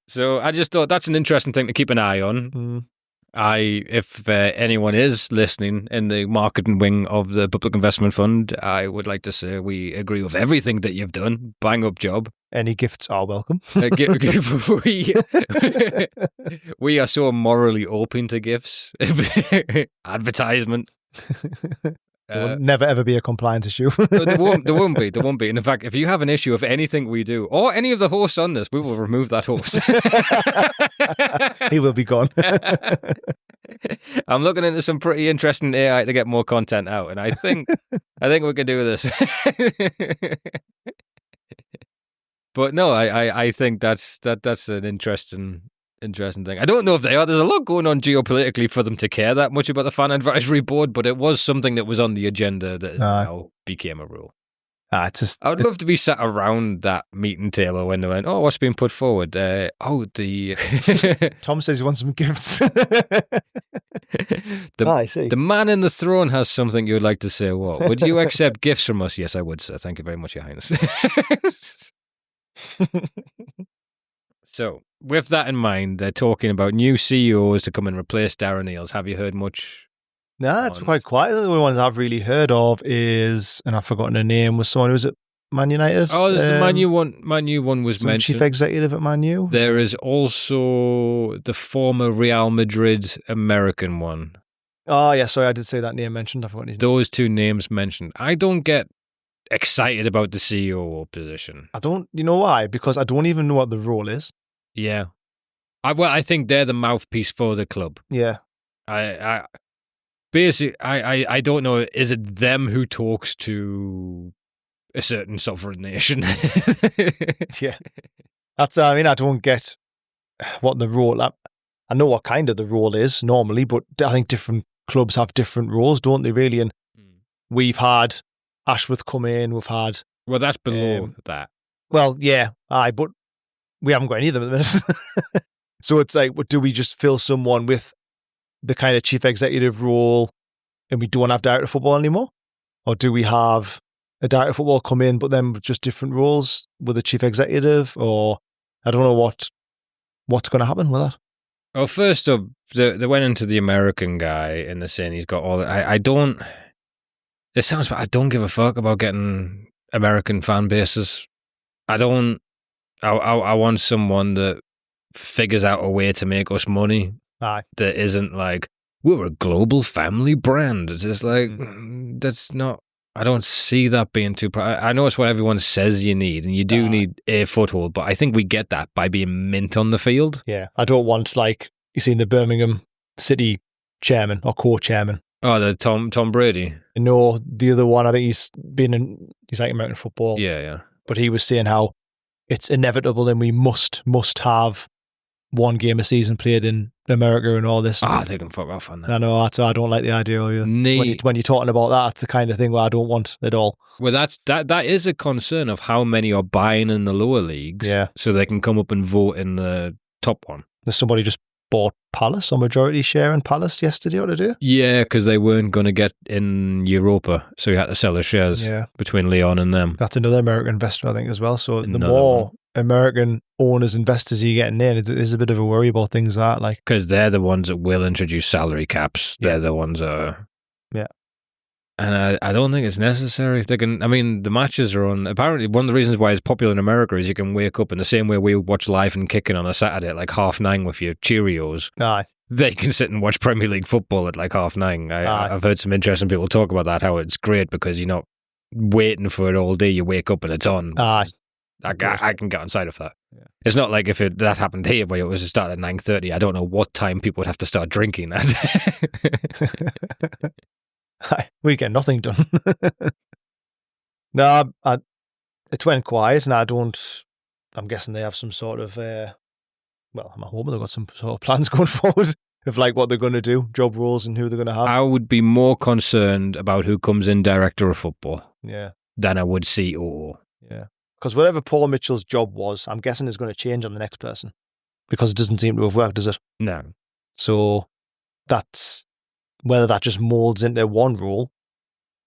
So I just thought that's an interesting thing to keep an eye on. If anyone is listening in the marketing wing of the Public Investment Fund, I would like to say we agree with everything that you've done. Bang up job. Any gifts are welcome. We are so morally open to gifts. Advertisement. There will never ever be a compliance issue. There won't be. And in fact, if you have an issue with anything we do, or any of the hosts on this, we will remove that host. He will be gone. I'm looking into some pretty interesting AI to get more content out, and I think we can do this. But no, I think that's an interesting thing. I don't know if they are. There's a lot going on geopolitically for them to care that much about the fan advisory board, but it was something that was on the agenda that now became a rule. I would love to be sat around that meeting table when they went, "Oh, what's been put forward?" Tom says he wants some gifts. I see. The man in the throne has something you would like to say. What? Would you accept gifts from us? Yes, I would, sir. Thank you very much, Your Highness. So, with that in mind, they're talking about new CEOs to come and replace Darren Eales. Have you heard much? Nah, it's quite quiet. The only ones I've really heard of is, and I've forgotten the name, was someone who was at Man United. Oh, there's the Man U one. Man U one was mentioned. Chief executive at Man U. There is also the former Real Madrid American one. Oh, yeah, sorry, I did say that name mentioned. I forgot his name. Those two names mentioned. I don't get excited about the CEO position. You know why? Because I don't even know what the role is. Yeah. I think they're the mouthpiece for the club. Yeah. I don't know. Is it them who talks to a certain sovereign nation? Yeah. I don't get what the role, I know what kind of the role is normally, but I think different clubs have different roles, don't they, really? And we've had Ashworth come in, we've had... Well, that's below that. Well, yeah, but we haven't got any of them at the minute. So it's like, do we just fill someone with the kind of chief executive role and we don't have director of football anymore? Or do we have a director of football come in, but then with just different roles with a chief executive? Or I don't know what's going to happen with that. Well, first up, they went into the American guy and they're saying he's got all that. I don't give a fuck about getting American fan bases. I want someone that figures out a way to make us money. Aye. That isn't like, we're a global family brand. It's just like, that's not, I don't see that being too, I know it's what everyone says you need, and you do need a foothold, but I think we get that by being mint on the field. Yeah. I don't want, like, you seen the Birmingham City chairman or co-chairman. Oh, the Tom Brady? No, the other one, I think he's like American football. Yeah. But he was saying how it's inevitable and we must have one game a season played in America and all this. They can fuck off on that. I know, I don't like the idea of you. When you're talking about that, it's the kind of thing where I don't want at all. Well, that is a concern of how many are buying in the lower leagues, so they can come up and vote in the top one. There's somebody just bought Palace or majority share in Palace yesterday or today. Yeah, because they weren't going to get in Europa, so you had to sell the shares between Leon and them. That's another American investor, I think, as well. So the more American owners, investors you're getting in, it is a bit of a worry about things like that. Because they're the ones that will introduce salary caps. They're the ones that are... Yeah. And I don't think it's necessary. The matches are on... Apparently, one of the reasons why it's popular in America is you can wake up in the same way we watch Live and Kicking on a Saturday at like 9:30 with your Cheerios. Aye. They can sit and watch Premier League football at like 9:30. I've heard some interesting people talk about that, how it's great because you're not waiting for it all day. You wake up and it's on. Aye. I can get on side of that. Yeah. It's not like if that happened here where it was to start at 9:30. I don't know what time people would have to start drinking that. We get nothing done. No, it went quiet, and I'm guessing they have some sort of, I'm hoping they've got some sort of plans going forward of like what they're going to do, job roles and who they're going to have. I would be more concerned about who comes in director of football than I would COO. Yeah. Because whatever Paul Mitchell's job was, I'm guessing is going to change on the next person because it doesn't seem to have worked, does it? No. So that's... whether that just molds into one role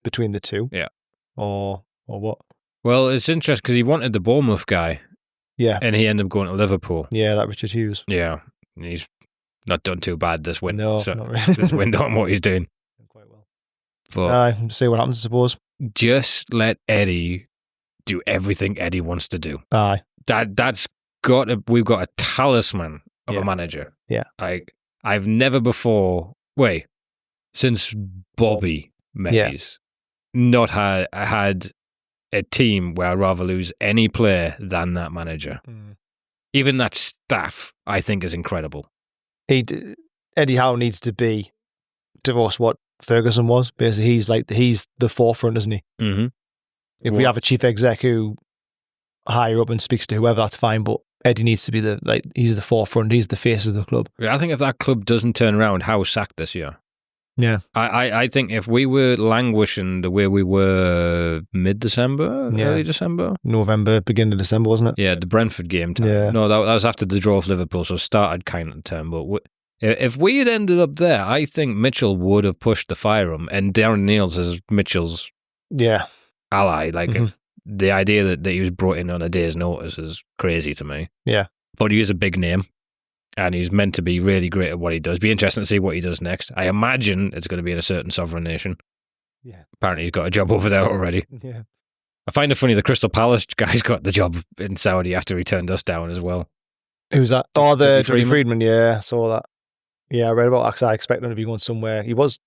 between the two. Yeah. Or what? Well, it's interesting because he wanted the Bournemouth guy. Yeah. And he ended up going to Liverpool. Yeah, that Richard Hughes. Yeah. And he's not done too bad this window. No, not really. This window on what he's doing. Quite well. But see what happens, I suppose. Just let Eddie do everything Eddie wants to do. Aye. We've got a talisman of a manager. Yeah. I've never before... Wait. Since Bobby Mays, not had a team where I'd rather lose any player than that manager. Even that staff, I think, is incredible. Eddie Howe needs to be to us what Ferguson was. Basically, he's the forefront, isn't he? Mm-hmm. If we have a chief exec who higher up and speaks to whoever, that's fine. But Eddie needs to be he's the forefront. He's the face of the club. I think if that club doesn't turn around, Howe's sacked this year. Yeah. I think if we were languishing the way we were mid-December, early December? November, beginning of December, wasn't it? Yeah, the Brentford game time. Yeah. No, that was after the draw of Liverpool, so started kind of the term. But if we had ended up there, I think Mitchell would have pushed the fire him, and Darren Niels is Mitchell's ally. The idea that he was brought in on a day's notice is crazy to me. Yeah. But he is a big name. And he's meant to be really great at what he does. Be interesting to see what he does next. I imagine it's going to be in a certain sovereign nation. Yeah. Apparently he's got a job over there already. Yeah. I find it funny the Crystal Palace guy's got the job in Saudi after he turned us down as well. Who's that? Oh, the Friedman. Yeah, I saw that. Yeah, I read about that. I expect him to be going somewhere. He was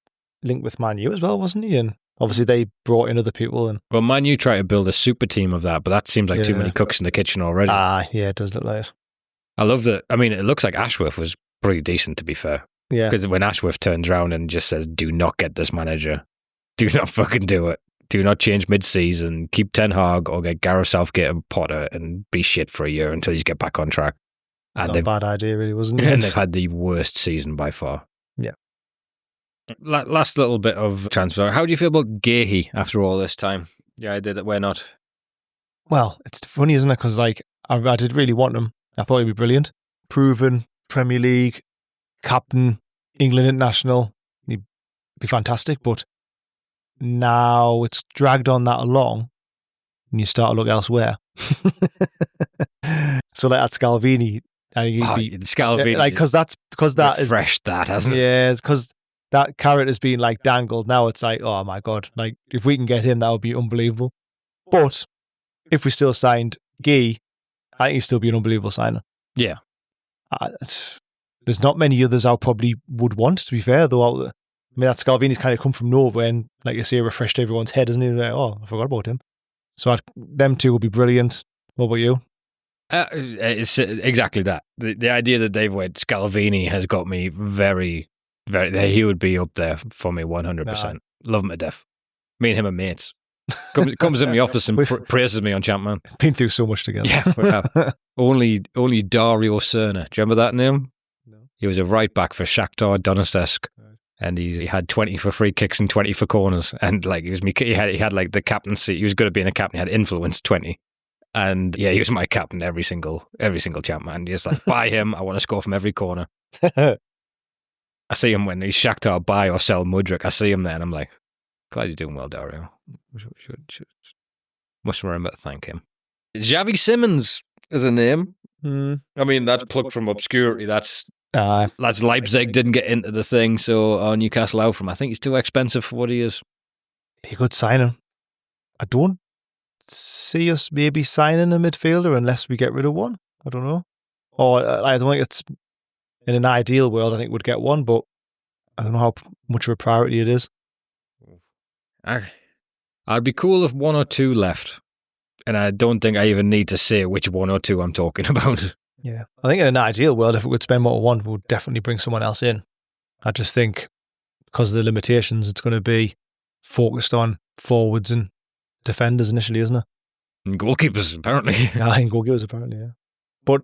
linked with Man U as well, wasn't he? And obviously they brought in other people. Well, Man U tried to build a super team of that, but that seems like too many cooks in the kitchen already. Yeah, it does look like it. I love that. I mean, it looks like Ashworth was pretty decent, to be fair. Yeah. Because when Ashworth turns around and just says, do not get this manager. Do not fucking do it. Do not change mid-season. Keep Ten Hag or get Gareth Southgate and Potter and be shit for a year until you get back on track. And not a bad idea, really, wasn't it? And they've had the worst season by far. Yeah. Last little bit of transfer. How do you feel about Gahey after all this time? Yeah, I did it. We're not. Well, it's funny, isn't it? Because I did really want him. I thought he'd be brilliant. Proven, Premier League, captain, England international. He'd be fantastic. But now it's dragged on that long and you start to look elsewhere. So at Scalvini, Scalvini. Because that is fresh, that hasn't it? Yeah, it's because that carrot has been dangled. Now it's oh my God, if we can get him, that would be unbelievable. But if we still signed Guy, I think he'd still be an unbelievable signer. Yeah. There's not many others I probably would want, to be fair, though. I mean, that Scalvini's kind of come from nowhere and, like you say, refreshed everyone's head, isn't he? I forgot about him. So them two will be brilliant. What about you? It's exactly that. The idea that they've went Scalvini has got me very, very... He would be up there for me 100%. Love him to death. Me and him are mates. Comes in my office and praises me on Champman. Been through so much together. Yeah, we have. Only Dario Serna. Do you remember that name? No. He was a right back for Shakhtar Donetsk, and he had 20 for free kicks and 20 for corners. And like he had like the captaincy. He was good at being a captain. He had influence 20. And yeah, he was my captain every single Champman. He's like, buy him. I want to score from every corner. I see him when he's Shakhtar buy or sell Mudryk. I see him there, and I'm like, glad you're doing well, Dario. Must remember to thank him. Xavi Simons is a name. I mean, that's plucked from obscurity. That's Leipzig didn't get into the thing, so Newcastle out from him. I think he's too expensive for what he is. Be a good signing. I don't see us maybe signing a midfielder unless we get rid of one. I don't know. Or I don't think it's in an ideal world. I think we'd get one, but I don't know how much of a priority it is. I'd be cool if one or two left, and I don't think I even need to say which one or two I'm talking about. Yeah, I think in an ideal world, if we could spend what we want, we'd definitely bring someone else in. I just think because of the limitations, it's going to be focused on forwards and defenders initially, isn't it? And goalkeepers, apparently. Yeah, and goalkeepers, apparently, yeah. But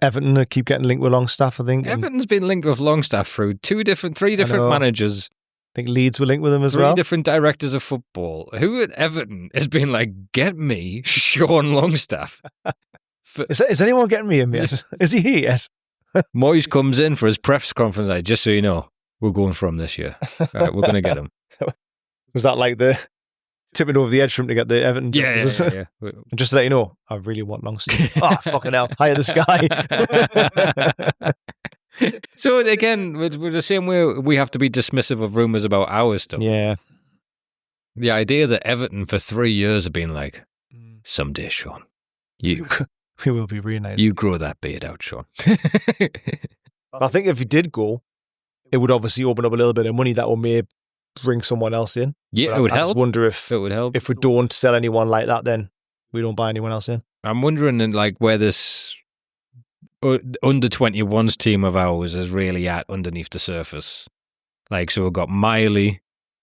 Everton keep getting linked with Longstaff, I think. Everton's been linked with Longstaff through three different managers. I think Leeds were linked with him as well. 3 different directors of football. Who at Everton has been like, get me Sean Longstaff? Is anyone getting me in yet? Is he here yet? Moyes comes in for his press conference, like, just so you know, we're going for him this year. We're going to get him. Was that like the tipping over the edge for him to get the Everton? Yeah. And just to let you know, I really want Longstaff. Fucking hell. Hire this guy. So again, we're the same way we have to be dismissive of rumours about our stuff. Yeah. The idea that Everton for 3 years have been like, someday, Sean, we will be reunited. You grow that beard out, Sean. I think if he did go, it would obviously open up a little bit of money that will maybe bring someone else in. Yeah, it would help. I just wonder if it would help. If we don't sell anyone like that, then we don't buy anyone else in. I'm wondering like where this under 21s team of ours is really at underneath the surface. Like, so we've got Miley,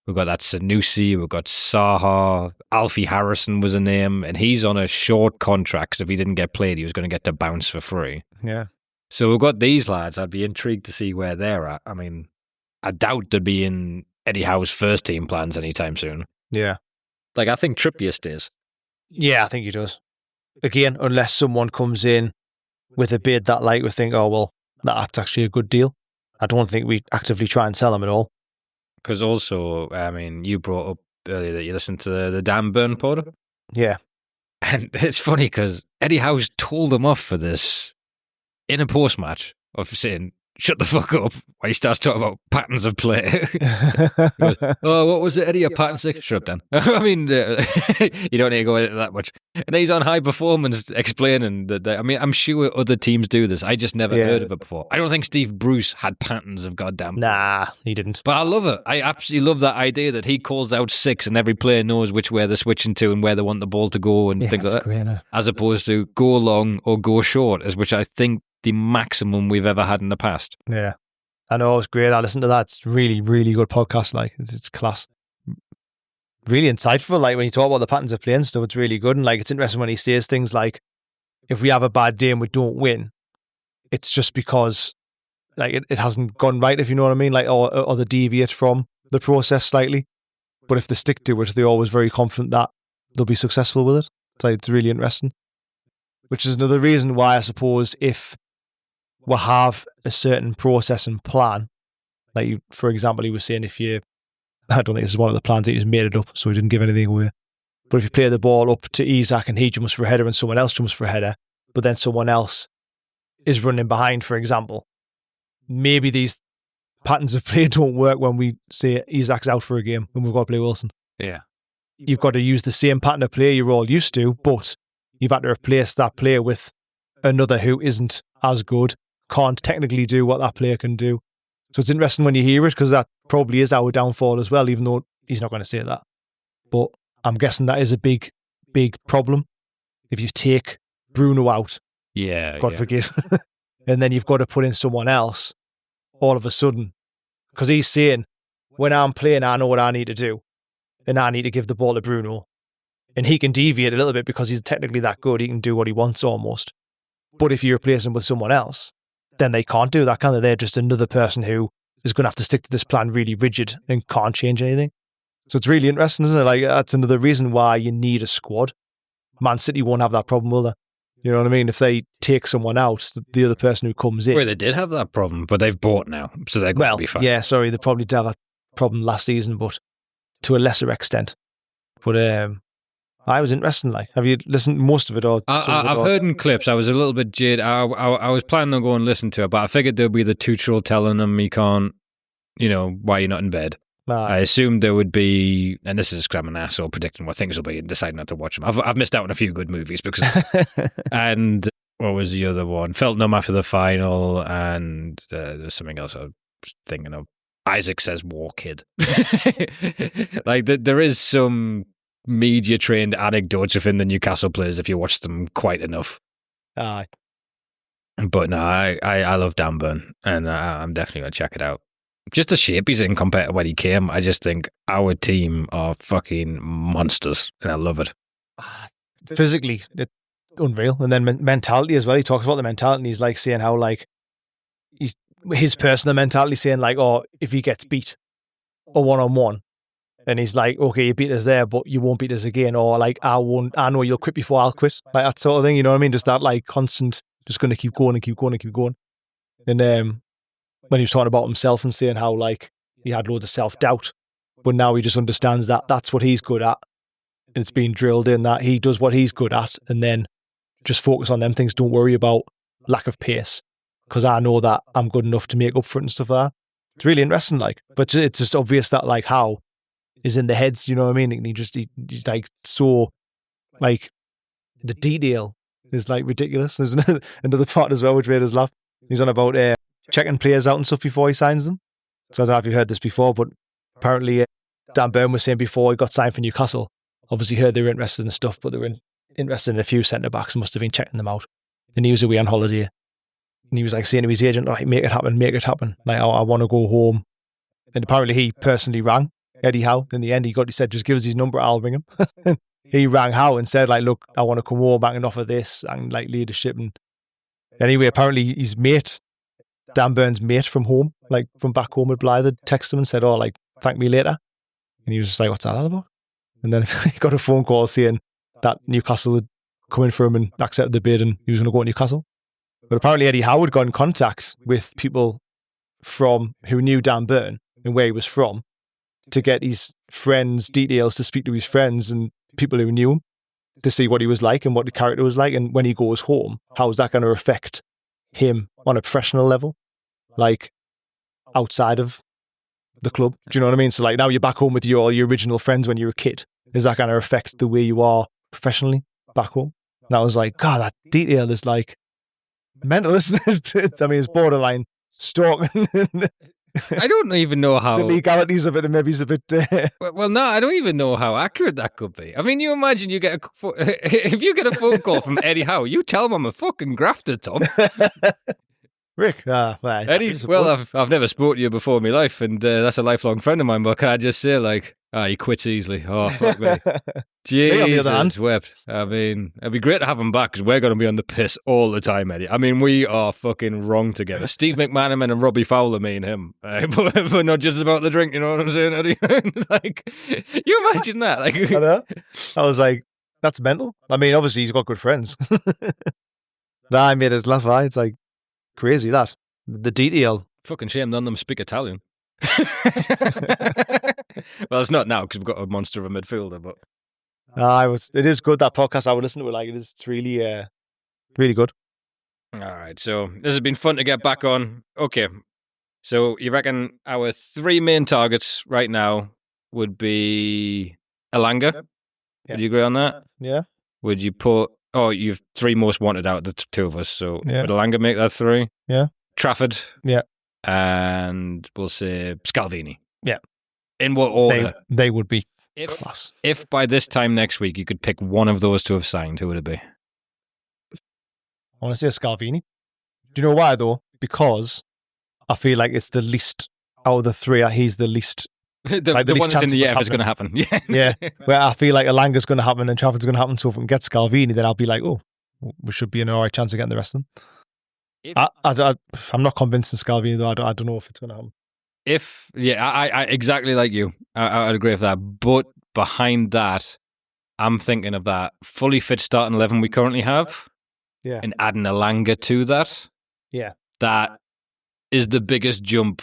we've got that Sanusi, we've got Saha, Alfie Harrison was a name, and he's on a short contract because if he didn't get played, he was going to get to bounce for free. Yeah. So we've got these lads. I'd be intrigued to see where they're at. I mean, I doubt they'd be in Eddie Howe's first team plans anytime soon. Yeah. Like, I think Trippier stays. Yeah, I think he does. Again, unless someone comes in with a bid that like we think, oh, well, that's actually a good deal. I don't think we actively try and sell him at all. Because also, I mean, you brought up earlier that you listened to the Dan Burn pod. Yeah. And it's funny because Eddie Howe's told him off for this in a post-match of saying, shut the fuck up, when he starts talking about patterns of play. He goes, oh, what was it, Eddie? A pattern 6? Shut up, Dan. I mean, you don't need to go into that much. And he's on high performance explaining that, I mean, I'm sure other teams do this. I just never heard of it before. I don't think Steve Bruce had patterns of goddamn. Nah, he didn't. But I love it. I absolutely love that idea that he calls out 6 and every player knows which way they're switching to and where they want the ball to go and things like that. Great, as opposed to go long or go short, which I think the maximum we've ever had in the past. Yeah. I know, it's great. I listened to that. It's really, really good podcast. Like, it's class. Really insightful. Like, when you talk about the patterns of play and stuff, it's really good. And like, it's interesting when he says things like, if we have a bad day and we don't win, it's just because like it hasn't gone right, if you know what I mean, like, or they deviate from the process slightly. But if they stick to it, they're always very confident that they'll be successful with it. So it's really interesting. Which is another reason why I suppose if we have a certain process and plan, like, for example, he was saying I don't think this is one of the plans, he just made it up, so he didn't give anything away. But if you play the ball up to Isak and he jumps for a header and someone else jumps for a header, but then someone else is running behind, for example, maybe these patterns of play don't work when we say Isak's out for a game and we've got to play Wilson. Yeah. You've got to use the same pattern of play you're all used to, but you've had to replace that player with another who isn't as good, can't technically do what that player can do. So it's interesting when you hear it, because that probably is our downfall as well, even though he's not going to say that. But I'm guessing that is a big, big problem. If you take Bruno out, God forgive, and then you've got to put in someone else, all of a sudden, because he's saying, when I'm playing, I know what I need to do, and I need to give the ball to Bruno. And he can deviate a little bit because he's technically that good. He can do what he wants almost. But if you replace him with someone else, then they can't do that, kind of. They're just another person who is going to have to stick to this plan really rigid and can't change anything. So it's really interesting, isn't it? Like, that's another reason why you need a squad. Man City won't have that problem, will they? You know what I mean? If they take someone out, the other person who comes in... Well, they did have that problem, but they've bought now, so they're going to be fine. Yeah, sorry, they probably did have that problem last season, but to a lesser extent. But I was interested. Like, have you listened to most of it? Or I've heard in clips. I was a little bit jaded. I was planning on going and listen to it, but I figured there'd be the two-troll telling him he can't, why you're not in bed. I assumed there would be, and this is because I'm an asshole predicting what things will be and deciding not to watch them. I've missed out on a few good movies because and what was the other one? Felt numb after the final, and there's something else I was thinking of. Isaac Says War Kid. Like, there is some media-trained anecdotes within the Newcastle players if you watch them quite enough. Aye. But no, I love Dan Burn, and I'm definitely going to check it out. Just the shape he's in compared to when he came, I just think our team are fucking monsters, and I love it. Physically, it's unreal. And then mentality as well. He talks about the mentality, and he's like saying how, like, his personal mentality, saying like, oh, if he gets beat a one-on-one, and he's like, okay, you beat us there, but you won't beat us again, or like, I know you'll quit before I'll quit, like that sort of thing. You know what I mean? Just that, like, constant, just going to keep going and keep going and keep going. And when he was talking about himself and saying how, like, he had loads of self-doubt, but now he just understands that that's what he's good at, and it's being drilled in that he does what he's good at, and then just focus on them things. Don't worry about lack of pace, because I know that I'm good enough to make up for it and stuff like that. It's really interesting, like, but it's just obvious that, like, how is in the heads, you know what I mean? And he's like, so, like, the detail is like ridiculous. There's another part as well which made us laugh. He's on about checking players out and stuff before he signs them. So I don't know if you've heard this before, but apparently Dan Burn was saying before he got signed for Newcastle, obviously heard they were interested in stuff, but they were interested in a few centre-backs and must have been checking them out. And he was away on holiday. And he was like saying to his agent, like, make it happen. Like, I want to go home. And apparently he personally rang Eddie Howe. In the end, he said, just give us his number, I'll ring him. He rang Howe and said, like, look, I want to come home back and offer this and, like, leadership. And anyway, apparently his mate, Dan Burn's mate from home, like from back home at Blythe, texted him and said, oh, like, thank me later. And he was just like, what's that all about? And then he got a phone call saying that Newcastle had come in for him and accepted the bid and he was going to go to Newcastle. But apparently Eddie Howe had got in contact with people who knew Dan Burn and where he was from to get his friends' details, to speak to his friends and people who knew him, to see what he was like and what the character was like. And when he goes home, how is that going to affect him on a professional level? Like, outside of the club. Do you know what I mean? So, like, now you're back home with all your original friends when you were a kid. Is that going to affect the way you are professionally back home? And I was like, God, that detail is like mental, isn't it? I mean, it's borderline stalking. I don't even know how... The legalities of it, and maybe it's a bit... Well, no, I don't even know how accurate that could be. I mean, you imagine if you get a phone call from Eddie Howe, you tell him I'm a fucking grafter, Tom. Rick, well, Eddie, I've never spoken to you before in my life, and that's a lifelong friend of mine, but can I just say, like, he quits easily. Oh, fuck me. Jesus wept. I mean, it'd be great to have him back, because we're going to be on the piss all the time, Eddie. I mean, we are fucking wrong together. Steve McManaman and Robbie Fowler, me and him. But not just about the drink, you know what I'm saying, Eddie? Like, you imagine that? Like, I know. I was like, that's mental. I mean, obviously, he's got good friends. Nah, I made us laugh. It's like, crazy, that. The detail. Fucking shame none of them speak Italian. Well, it's not now because we've got a monster of a midfielder, but it is good, that podcast. I would listen to it. Like, it's really really good. All right, so this has been fun to get back on. Okay, so you reckon our three main targets right now would be Elanga? Yep. Yeah. Would you agree on that? Yeah. Would you put... Oh, you've three most wanted out of the two of us, so would Elanga make that three? Yeah. Trafford? Yeah. And we'll say Scalvini. Yeah. In what order? They would be class. If by this time next week you could pick one of those to have signed, who would it be? I want to say Scalvini. Do you know why, though? Because I feel like it's the least, out of the three, he's the least the Like, the one least that's in chance the of us air is going to happen. Yeah. Yeah, where I feel like Elanga's going to happen and Trafford's going to happen. So if we can get Scalvini, then I'll be like, oh, we should be in an alright chance of getting the rest of them. I'm not convinced in Scalvini though. I don't know if it's going to happen. I exactly like you. I'd agree with that. But behind that, I'm thinking of that fully fit starting 11 we currently have. Yeah. And adding Elanga to that. Yeah. That is the biggest jump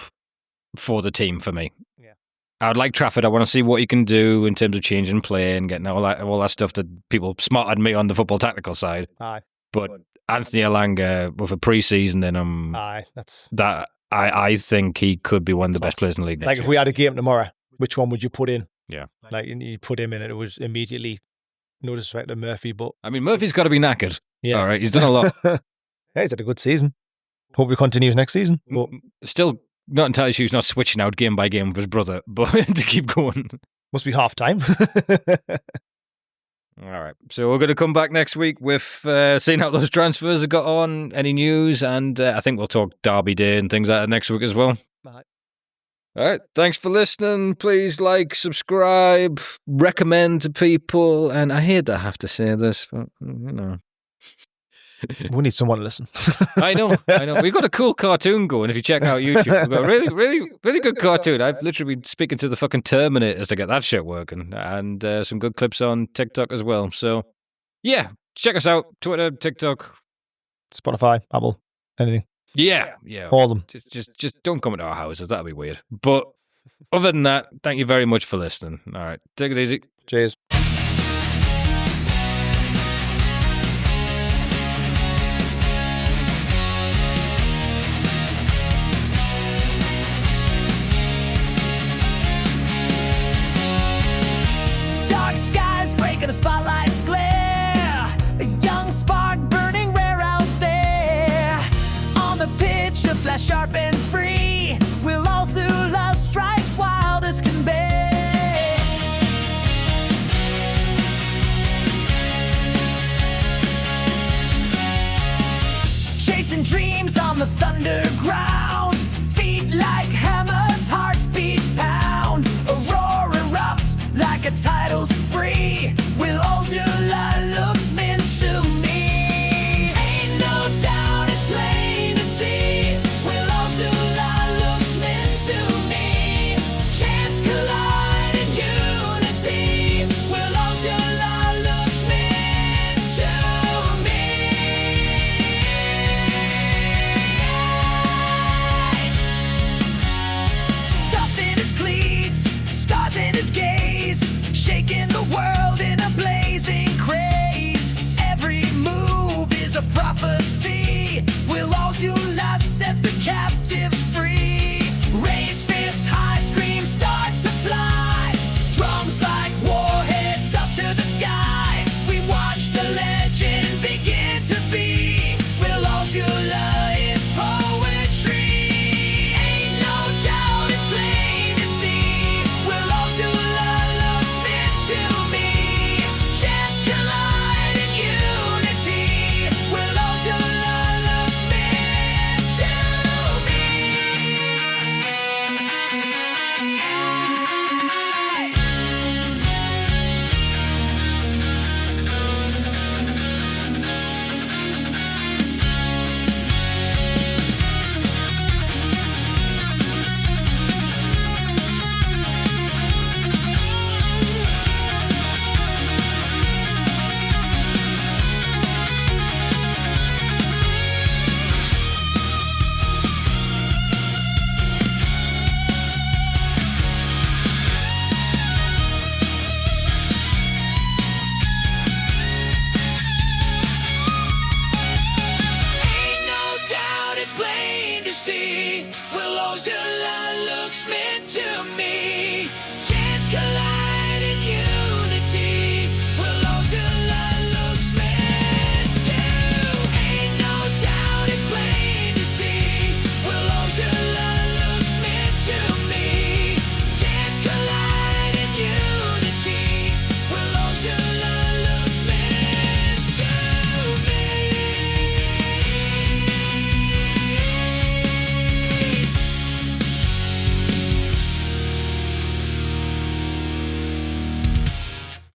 for the team for me. Yeah. I would like Trafford. I want to see what he can do in terms of changing play and getting all that stuff that people smarted me on the football tactical side. Aye. But Anthony Elanga with a pre-season, then I think he could be one of the best players in the league. Like if we had a game tomorrow, which one would you put in? Yeah. Like you put him in and it was immediately, no disrespect to Murphy, but... I mean, Murphy's got to be knackered. Yeah. All right, he's done a lot. Yeah, he's had a good season. Hope he continues next season. But still not entirely sure he's not switching out game by game with his brother, but to keep going. Must be half time. All right. So we're going to come back next week with seeing how those transfers have got on, any news, and I think we'll talk Derby Day and things like that next week as well. Right. All right. Thanks for listening. Please like, subscribe, recommend to people. And I hate that I have to say this, but you know. We need someone to listen. I know. We've got a cool cartoon going. If you check out YouTube, we've got a really, really, really good cartoon. I've literally been speaking to the fucking Terminators to get that shit working, and some good clips on TikTok as well. So, yeah, check us out. Twitter, TikTok, Spotify, Apple, anything. Yeah. All of them. Just don't come into our houses. That'd be weird. But other than that, thank you very much for listening. All right, take it easy. Cheers. The spotlight's glare, a young spark burning rare out there. On the pitch, a flash sharp and free. We'll also love strikes wild as can be. Chasing dreams on the thunder ground. Feet like hammers, heartbeat pound. A roar erupts like a tidal spree. Will all your looks meant to me? Ain't no doubt it's plain to see. Will all your looks meant to me? Chance collide in unity. Will all your looks meant to me? Dust in his cleats, stars in his gaze, shaking the world in a blazing craze. Every move is a prophecy. Will all you last sets the captives free. Raise fists high, screams start to fly. Drums like warheads up to the sky. We watch the legend begin to be. Will all you love is poetry. Ain't no doubt it's plain to see. Will all you love looks meant to me? Chance collide in unity. Will all you love looks meant to me? Ain't no doubt it's plain.